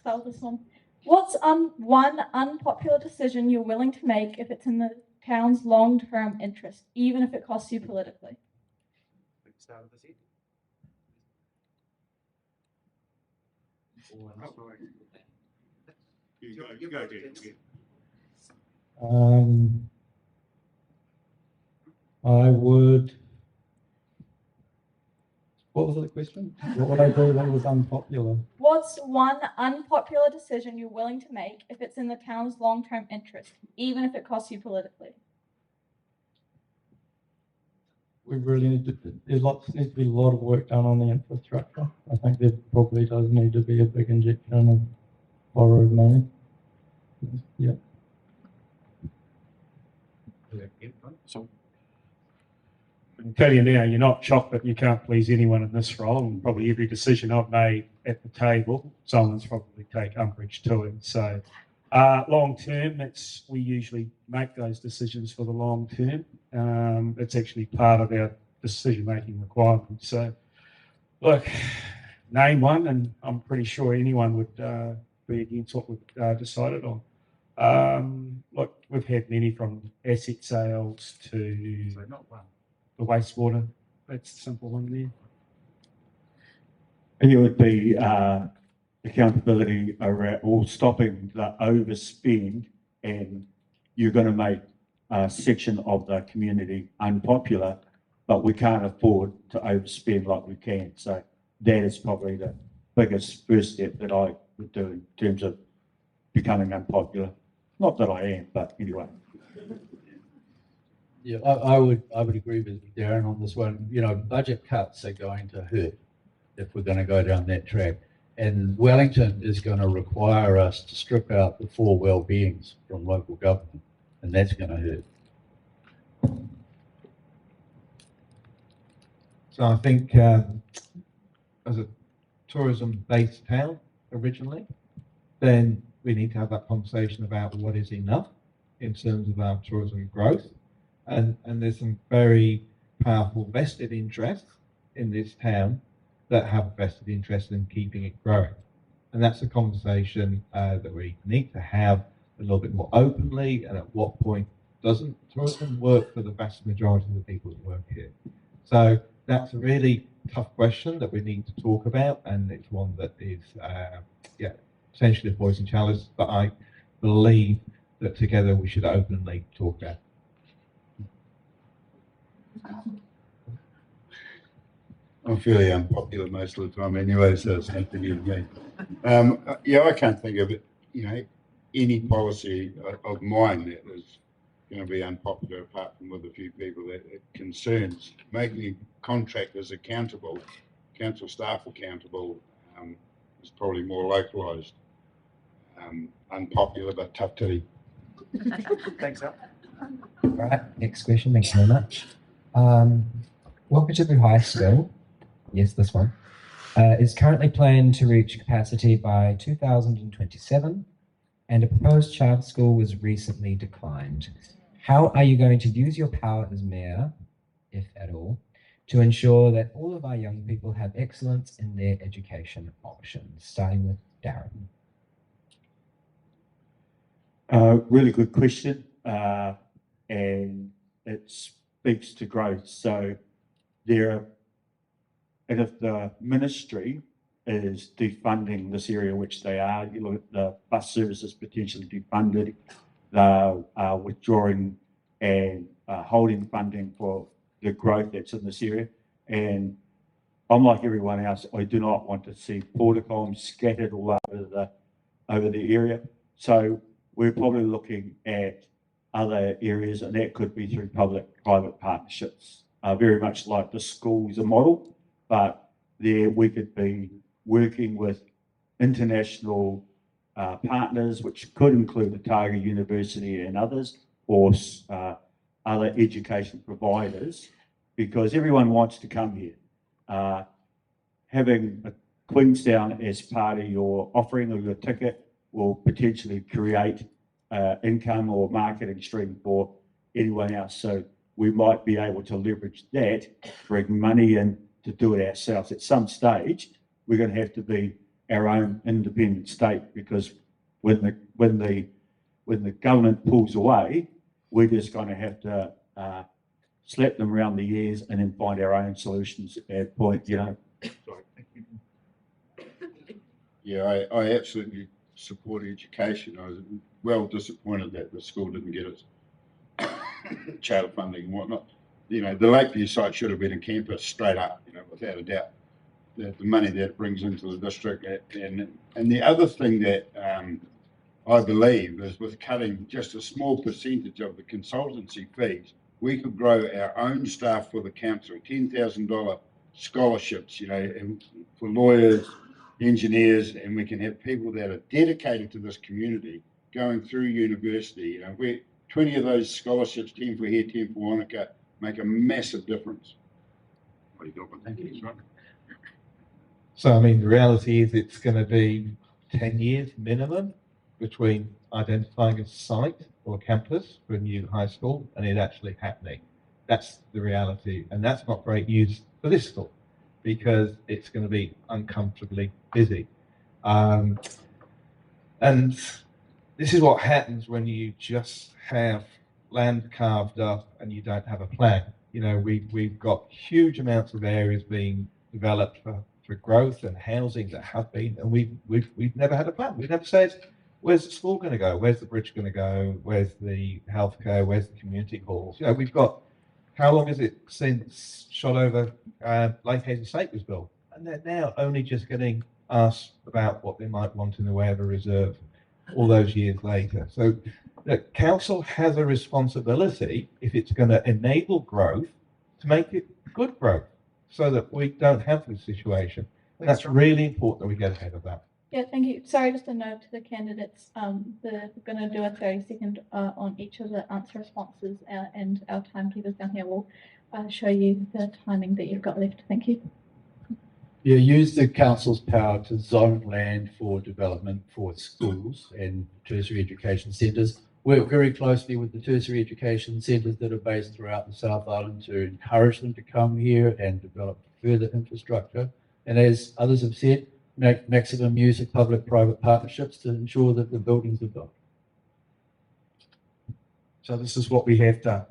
start with this one. What's one unpopular decision you're willing to make if it's in the town's long-term interest, even if it costs you politically? Start with the seat. You go, James. I would. What was the question? What would I do that was unpopular? What's one unpopular decision you're willing to make if it's in the town's long-term interest, even if it costs you politically? We really need to. Needs to be a lot of work done on the infrastructure. I think there probably does need to be a big injection of borrowed money. Yeah. So I can tell you now, you're not shocked that you can't please anyone in this role, and probably every decision I've made at the table, someone's probably take umbrage to it. So long term, we usually make those decisions for the long term. It's actually part of our decision-making requirements. So look, name one, and I'm pretty sure anyone would be against what we've decided on. Look, we've had many from asset sales to the wastewater. That's the simple one there. It would be accountability around or stopping the overspend and you're going to make a section of the community unpopular, but we can't afford to overspend like we can. So that is probably the biggest first step that I would do in terms of becoming unpopular. Not that I am, but anyway. Yeah, I would agree with Darren on this one. You know, budget cuts are going to hurt if we're going to go down that track. And Wellington is going to require us to strip out the 4 well-beings from local government, and that's going to hurt. So I think as a tourism-based town originally, then we need to have that conversation about what is enough in terms of our tourism growth. And there's some very powerful vested interests in this town that have a vested interest in keeping it growing. And that's a conversation that we need to have a little bit more openly, and at what point doesn't tourism work for the vast majority of the people that work here? So that's a really tough question that we need to talk about, and it's one that is potentially a poison challenge, but I believe that together we should openly talk about. I'm fairly unpopular most of the time anyway, so it's nothing to me. Yeah, I can't think of it, you know, any policy of mine that is going to be unpopular apart from with a few people that it concerns. Making contractors accountable, council staff accountable, is probably more localised. Unpopular but tough titty. Thanks, Al. All right, next question. Thanks very much. Wakatipu High School, yes, this one, is currently planned to reach capacity by 2027, and a proposed charter school was recently declined. How are you going to use your power as mayor, if at all, to ensure that all of our young people have excellence in their education options? Starting with Darren. Really good question, and it speaks to growth. So and if the ministry is defunding this area, which they are, you look at the bus services potentially defunded, they're withdrawing and holding funding for the growth that's in this area. And I'm like everyone else, I do not want to see porticoms scattered all over the area. So we're probably looking at other areas, and that could be through public-private partnerships, very much like the school is a model, but there we could be working with international partners, which could include Otago University and others, or other education providers, because everyone wants to come here. Having a Queenstown as part of your offering or your ticket will potentially create income or marketing stream for anyone else. So we might be able to leverage that, bring money in to do it ourselves. At some stage, we're going to have to be our own independent state, because when the government pulls away, we're just going to have to slap them around the ears and then find our own solutions at that point, you know. Yeah, I absolutely support education. I was well disappointed that the school didn't get its charter funding and whatnot. You know, the Lakeview site should have been a campus straight up, you know, without a doubt. The money that it brings into the district. And the other thing that I believe is, with cutting just a small percentage of the consultancy fees, we could grow our own staff for the council, $10,000 scholarships, you know, and for lawyers, engineers, and we can have people that are dedicated to this community going through university. You know, we're 20 of those scholarships, 10 for here, 10 for Wanaka, make a massive difference. What do you got? Thank you. Right. So, I mean, the reality is it's going to be 10 years minimum between identifying a site or campus for a new high school and it actually happening. That's the reality. And that's not great news for this school, because it's going to be uncomfortably busy. And this is what happens when you just have land carved up and you don't have a plan. You know, we've got huge amounts of areas being developed for growth and housing that have been, and we've never had a plan. We've never said where's the school going to go? Where's the bridge going to go? Where's the healthcare? Where's the community halls? You know, we've got, how long is it since Shotover Lake Hazen Estate was built? And they're now only just getting asked about what they might want in the way of a reserve all those years later. So the council has a responsibility, if it's going to enable growth, to make it good growth so that we don't have this situation. And that's really important that we get ahead of that. Yeah, thank you. Sorry, just a note to the candidates. We're going to do a 30-second on each of the answer responses, and our timekeepers down here will show you the timing that you've got left. Thank you. Yeah, use the council's power to zone land for development for schools and tertiary education centres. Work very closely with the tertiary education centres that are based throughout the South Island to encourage them to come here and develop further infrastructure. And as others have said, make maximum use of public-private partnerships to ensure that the buildings are built. So this is what we have done.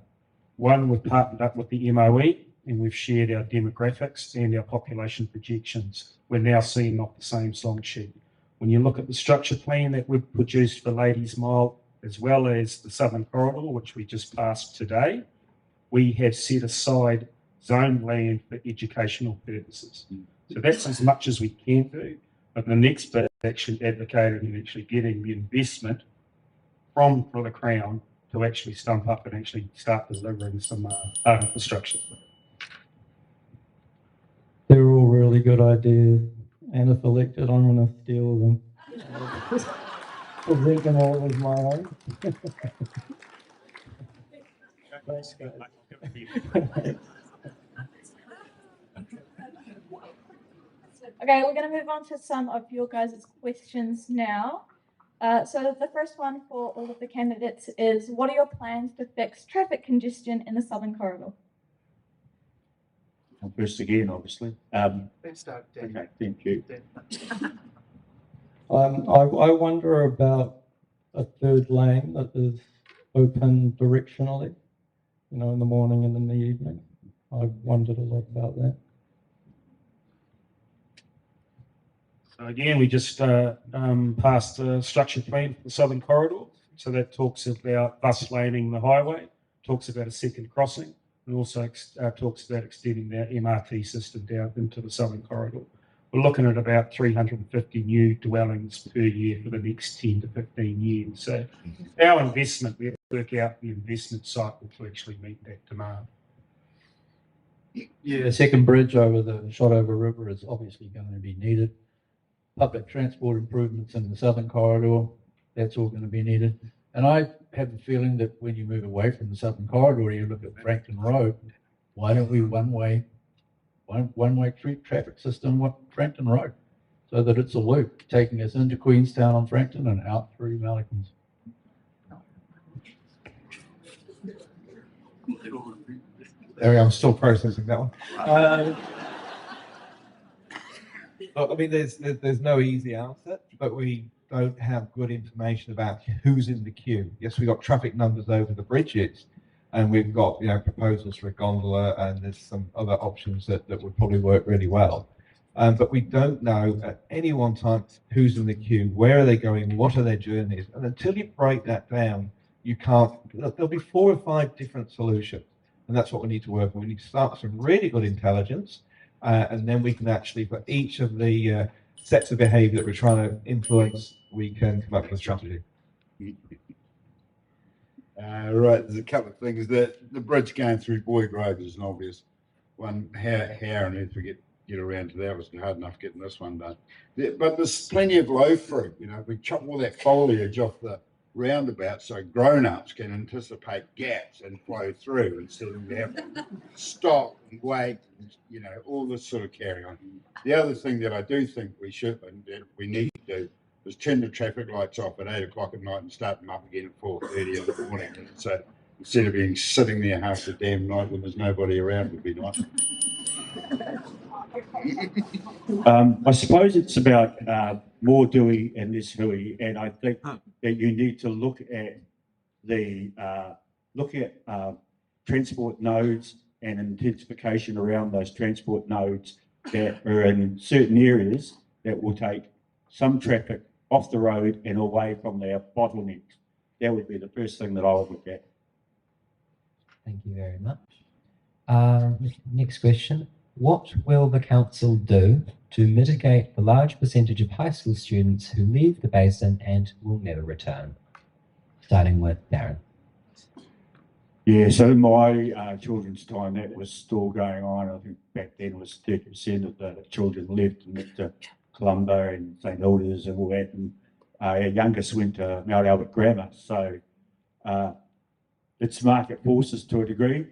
One, we've partnered up with the MOE and we've shared our demographics and our population projections. We're now seeing off the same song sheet. When you look at the structure plan that we've produced for Ladies Mile, as well as the Southern Corridor, which we just passed today, we have set aside zoned land for educational purposes. So that's as much as we can do. But the next bit is actually advocating and actually getting the investment from the Crown to actually stump up and actually start delivering some infrastructure. They're all really good ideas, and if elected, I'm going to steal them. Present them all as my own. Thanks, guys. Okay, we're going to move on to some of your guys' questions now. So the first one for all of the candidates is, what are your plans to fix traffic congestion in the Southern Corridor? First again, obviously. Let's start, Dan. Okay, thank you. I wonder about a third lane that is open directionally, you know, in the morning and in the evening. I've wondered a lot about that. So again, we just passed the structure plan for the Southern Corridor. So that talks about bus laning the highway, talks about a second crossing, and also talks about extending the MRT system down into the Southern Corridor. We're looking at about 350 new dwellings per year for the next 10 to 15 years. So our investment, we have to work out the investment cycle to actually meet that demand. Yeah, a second bridge over the Shotover River is obviously going to be needed. Public transport improvements in the Southern Corridor, that's all going to be needed. And I have the feeling that when you move away from the Southern Corridor, you look at Frankton Road, why don't we one-way traffic system with Frankton Road so that it's a loop taking us into Queenstown on Frankton and out through Malikins. There we are, I'm still processing that one. Look, I mean, there's no easy answer, but we don't have good information about who's in the queue. Yes, we've got traffic numbers over the bridges, and we've got, you know, proposals for a gondola, and there's some other options that would probably work really well. But we don't know at any one time who's in the queue, where are they going, what are their journeys, and until you break that down, you can't. There'll be 4 or 5 different solutions, and that's what we need to work on. We need to start with some really good intelligence. And then we can actually, for each of the sets of behaviour that we're trying to influence, we can come up with a strategy. Right, there's a couple of things. The bridge going through Boyd Road is an obvious one. How on earth we get around to that was hard enough getting this one done. But there's plenty of low fruit. You know, we chop all that foliage off the roundabout so grown-ups can anticipate gaps and flow through instead of having to stop and wait, and, you know, all this sort of carry on. The other thing that I do think we should and that we need to do is turn the traffic lights off at 8 o'clock at night and start them up again at 4:30 in the morning. So instead of being sitting there half the damn night when there's nobody around, would be nice. I suppose it's about more doing in this hui, and I think that you need to look at transport nodes and intensification around those transport nodes that are in certain areas that will take some traffic off the road and away from their bottlenecks. That would be the first thing that I would look at. Thank you very much. Next question. What will the council do to mitigate the large percentage of high school students who leave the basin and will never return? Starting with Darren. Yeah, so in my children's time, that was still going on. I think back then it was 30% of the children left and went to Colombo and St Hilda's and all that. And our youngest went to Mount Albert Grammar. So it's market forces to a degree.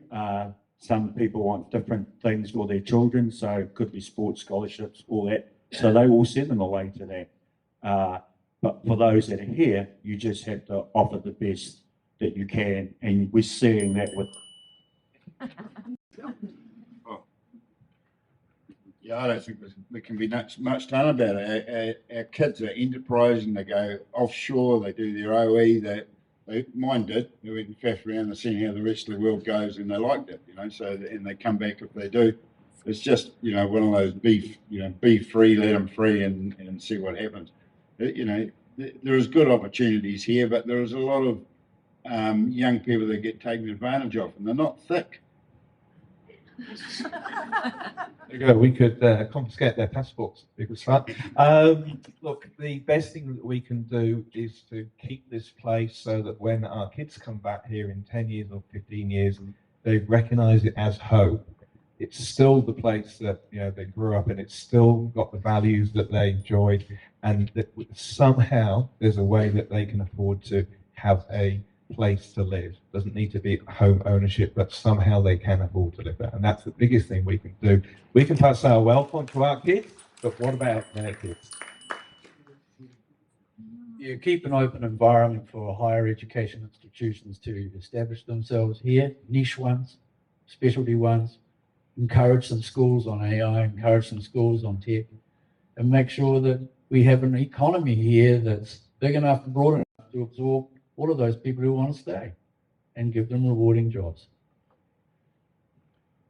Some people want different things for their children, so it could be sports scholarships, all that. So they will send them away to that. But for those that are here, you just have to offer the best that you can, and we're seeing that with. Yeah, I don't think there can be much done about it. Our kids are enterprising. They go offshore. They do their OE. Mine did. They went and faffed around and seen how the rest of the world goes, and they liked it. And they come back if they do. It's just one of those be free, let them free, and see what happens. There is good opportunities here, but there is a lot of young people that get taken advantage of, and they're not thick. There you go. We could confiscate their passports. Because look, the best thing that we can do is to keep this place so that when our kids come back here in 10 years or 15 years, they recognise it as home. It's still the place that they grew up in. It's still got the values that they enjoyed, and that somehow there's a way that they can afford to have a place to live. Doesn't need to be home ownership, but somehow they can afford to live there. And that's the biggest thing we can do. We can pass our wealth on to our kids, but what about their kids? You keep an open environment for higher education institutions to establish themselves here, niche ones, specialty ones, encourage some schools on AI, encourage some schools on tech, and make sure that we have an economy here that's big enough and broad enough to absorb all of those people who want to stay and give them rewarding jobs.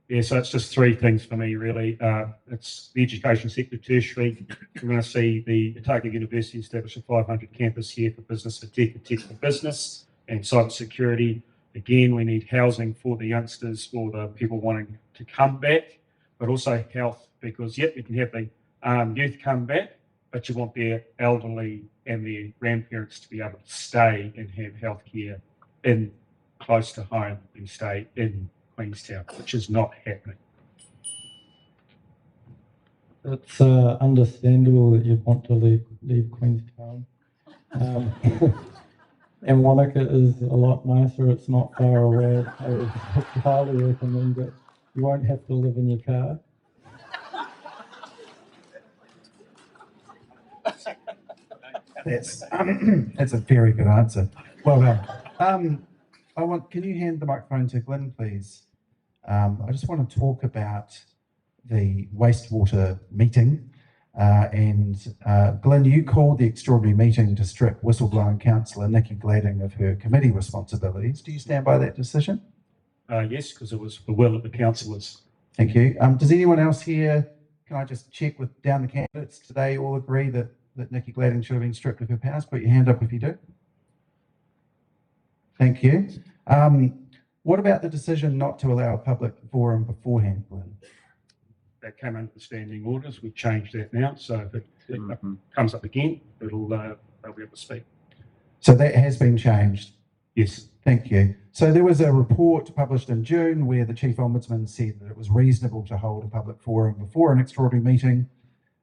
Yeah, so it's just three things for me, really. It's the education sector, tertiary. We're going to see the Otago University establish a 500 campus here for business for tech and tech for business, and cyber security. Again, we need housing for the youngsters, for the people wanting to come back, but also health, because, yep, you can have the youth come back, but you want their elderly and their grandparents to be able to stay and have healthcare in close to home and stay in Queenstown, which is not happening. It's understandable that you'd want to leave Queenstown. And Wanaka is a lot nicer. It's not far away. I would highly recommend it. You won't have to live in your car. That's a very good answer. Well done. Can you hand the microphone to Glyn, please? I just want to talk about the wastewater meeting. Glyn, you called the extraordinary meeting to strip whistleblowing councillor Nik Kiddle of her committee responsibilities. Do you stand by that decision? Yes, because it was the will of the councillors. Thank you. Does anyone else here, can I just check with down the candidates, do they all agree that Nik Kiddle should have been stripped of her powers? Put your hand up if you do. Thank you. What about the decision not to allow a public forum beforehand, Glyn? That came under the standing orders. We've changed that now, so if it comes up again, they'll be able to speak. So that has been changed? Yes. Thank you. So there was a report published in June where the Chief Ombudsman said that it was reasonable to hold a public forum before an extraordinary meeting.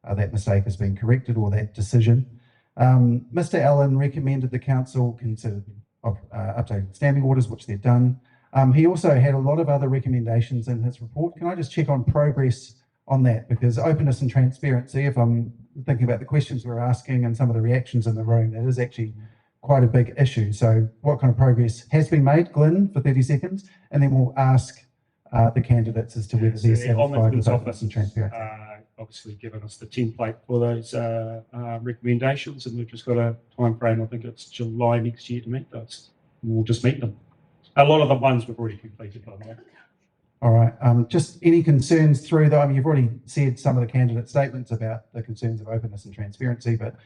That mistake has been corrected, or that decision. Mr. Allen recommended the council consider updating standing orders, which they've done. He also had a lot of other recommendations in his report. Can I just check on progress on that? Because openness and transparency, if I'm thinking about the questions we're asking and some of the reactions in the room, that is actually quite a big issue. So what kind of progress has been made, Glyn, for 30 seconds? And then we'll ask the candidates as to whether they're satisfied with openness and transparency. Obviously given us the template for those recommendations, and we've just got a time frame. I think it's July next year to meet those. We'll just meet them. A lot of the ones we've already completed, by the way. All right. Just any concerns through, though? I mean, you've already said some of the candidate statements about the concerns of openness and transparency, but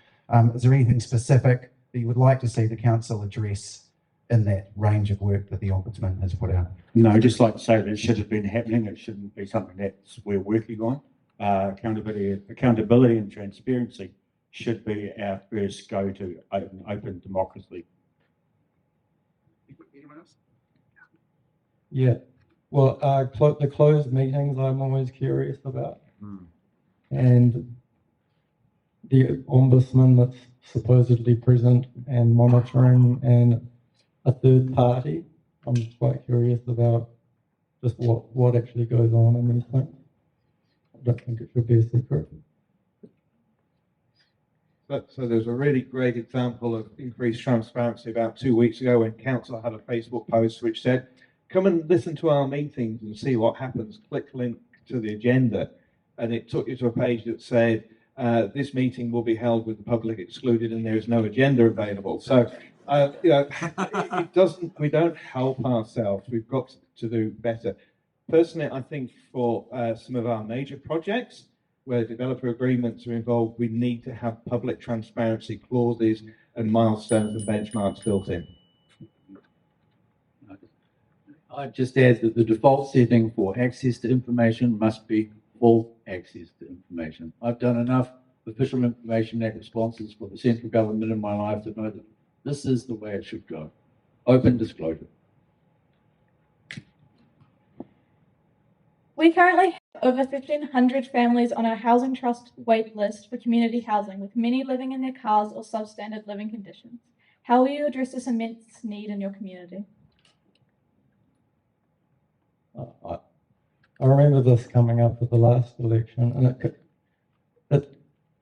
Is there anything specific that you would like to see the council address in that range of work that the Ombudsman has put out? No, I'd just like to say that it should have been happening. It shouldn't be something that we're working on. Accountability and transparency should be our first go-to open democracy. Anyone else? Yeah, well, the closed meetings I'm always curious about. And the ombudsman that's supposedly present and monitoring and a third party. I'm quite curious about just what actually goes on in these things. I don't think it should be a secret. So there's a really great example of increased transparency about 2 weeks ago when council had a Facebook post which said, come and listen to our meetings and see what happens. Click link to the agenda. And it took you to a page that said, this meeting will be held with the public excluded and there is no agenda available. So, we don't help ourselves. We've got to do better. Personally, I think for some of our major projects where developer agreements are involved, we need to have public transparency clauses and milestones and benchmarks built in. I'd just add that the default setting for access to information must be full access to information. I've done enough Official Information Act responses for the central government in my life to know that this is the way it should go. Open disclosure. We currently have over 1,500 families on our housing trust wait list for community housing, with many living in their cars or substandard living conditions. How will you address this immense need in your community? I remember this coming up with the last election, and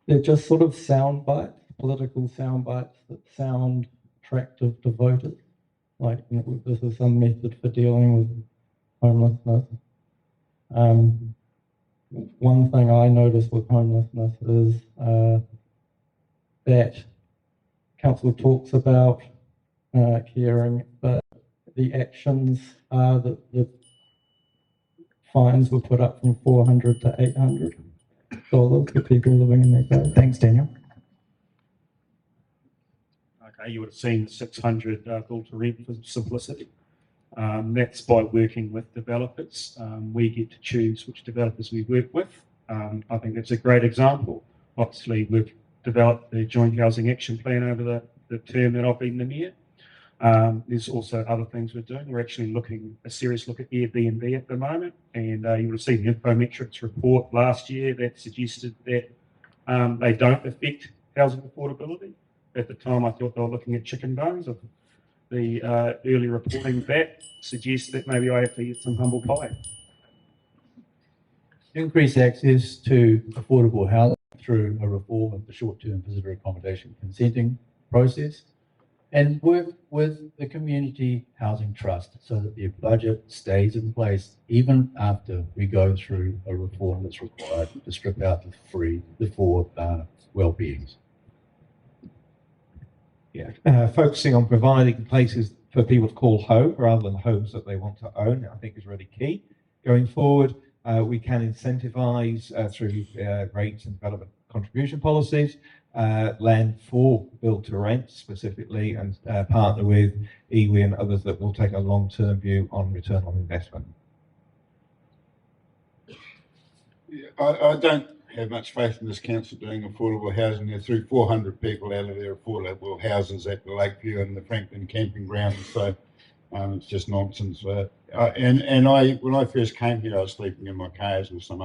they're just sort of sound bites, political sound bites that sound attractive to voters. Like, this is some method for dealing with homelessness. One thing I noticed with homelessness is that council talks about caring, but the actions are that the fines were put up from $400 to $800 for people living in their cars. Thanks, Daniel. Okay, you would have seen the 600 build to rent for simplicity. That's by working with developers. We get to choose which developers we work with. I think that's a great example. Obviously, we've developed the Joint Housing Action Plan over the term that I've been the mayor. There's also other things we're doing. We're actually looking a serious look at Airbnb at the moment, and you would have seen the Infometrics report last year that suggested that they don't affect housing affordability. At the time, I thought they were looking at chicken bones. Of the early reporting back suggests that maybe I have to eat some humble pie. Increase access to affordable housing through a reform of the short-term visitor accommodation consenting process, and work with the Community Housing Trust so that their budget stays in place even after we go through a reform that's required to strip out the four well-beings. Yeah, focusing on providing places for people to call home rather than homes that they want to own, I think is really key. Going forward, we can incentivise through rates and development contribution policies, land for build to rent specifically, and partner with iwi and others that will take a long-term view on return on investment. Yeah, I don't have much faith in this council doing affordable housing. They threw 400 people out of their affordable houses at the Lakeview and the Franklin camping ground, so it's just nonsense. When I first came here, I was sleeping in my cars with some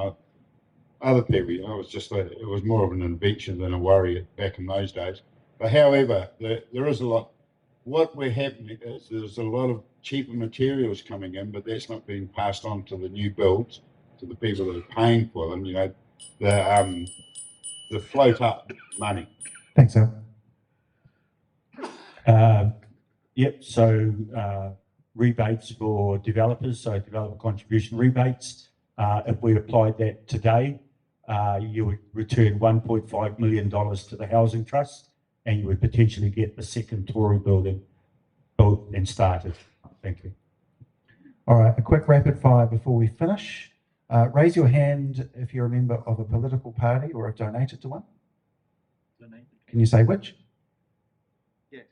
other people. You know, it was more of an invention than a worry back in those days. But however, there is a lot. What we're happening is there's a lot of cheaper materials coming in, but that's not being passed on to the new builds, to the people that are paying for them. You know, the float up money. Thanks, Al. Yep, so rebates for developers, so developer contribution rebates. If we applied that today, you would return $1.5 million to the Housing Trust, and you would potentially get the second Tory building built and started. Thank you. All right, a quick rapid fire before we finish. Raise your hand if you're a member of a political party or have donated to one. Can you say which? Yes.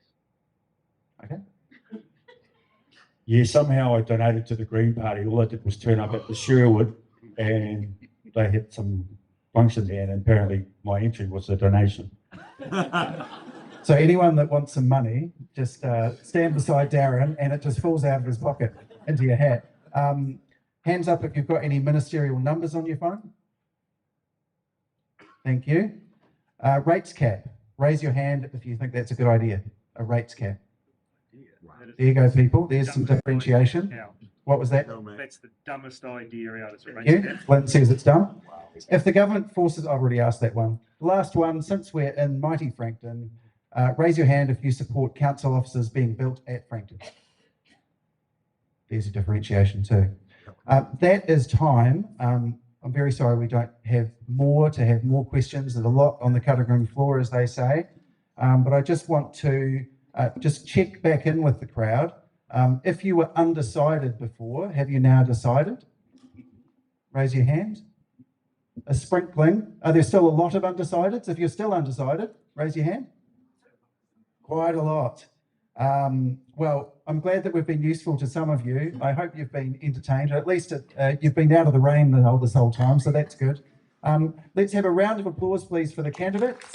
Okay. Yeah, somehow I donated to the Green Party. All I did was turn up at the Sherwood and they had some function there, and apparently my entry was a donation. So anyone that wants some money, just stand beside Darren and it just falls out of his pocket into your hat. Hands up if you've got any ministerial numbers on your phone. Thank you. Rates cap. Raise your hand if you think that's a good idea. A rates cap. There you go, people. There's some differentiation. What was that? That's the dumbest idea out of Thank you. Glyn says it's dumb. If the government forces, I've already asked that one. The last one, since we're in mighty Frankton, raise your hand if you support council offices being built at Frankton. There's a differentiation too. That is time. I'm very sorry we don't have more questions. There's a lot on the cutting room floor, as they say. But I just want to just check back in with the crowd. If you were undecided before, have you now decided? Raise your hand. A sprinkling. Are there still a lot of undecideds? If you're still undecided, raise your hand. Quite a lot. Well, I'm glad that we've been useful to some of you. I hope you've been entertained, or at least you've been out of the rain this whole time, so that's good. Let's have a round of applause, please, for the candidates.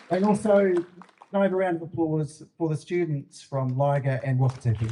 And also, can I have a round of applause for the students from Liger and Wakatipu?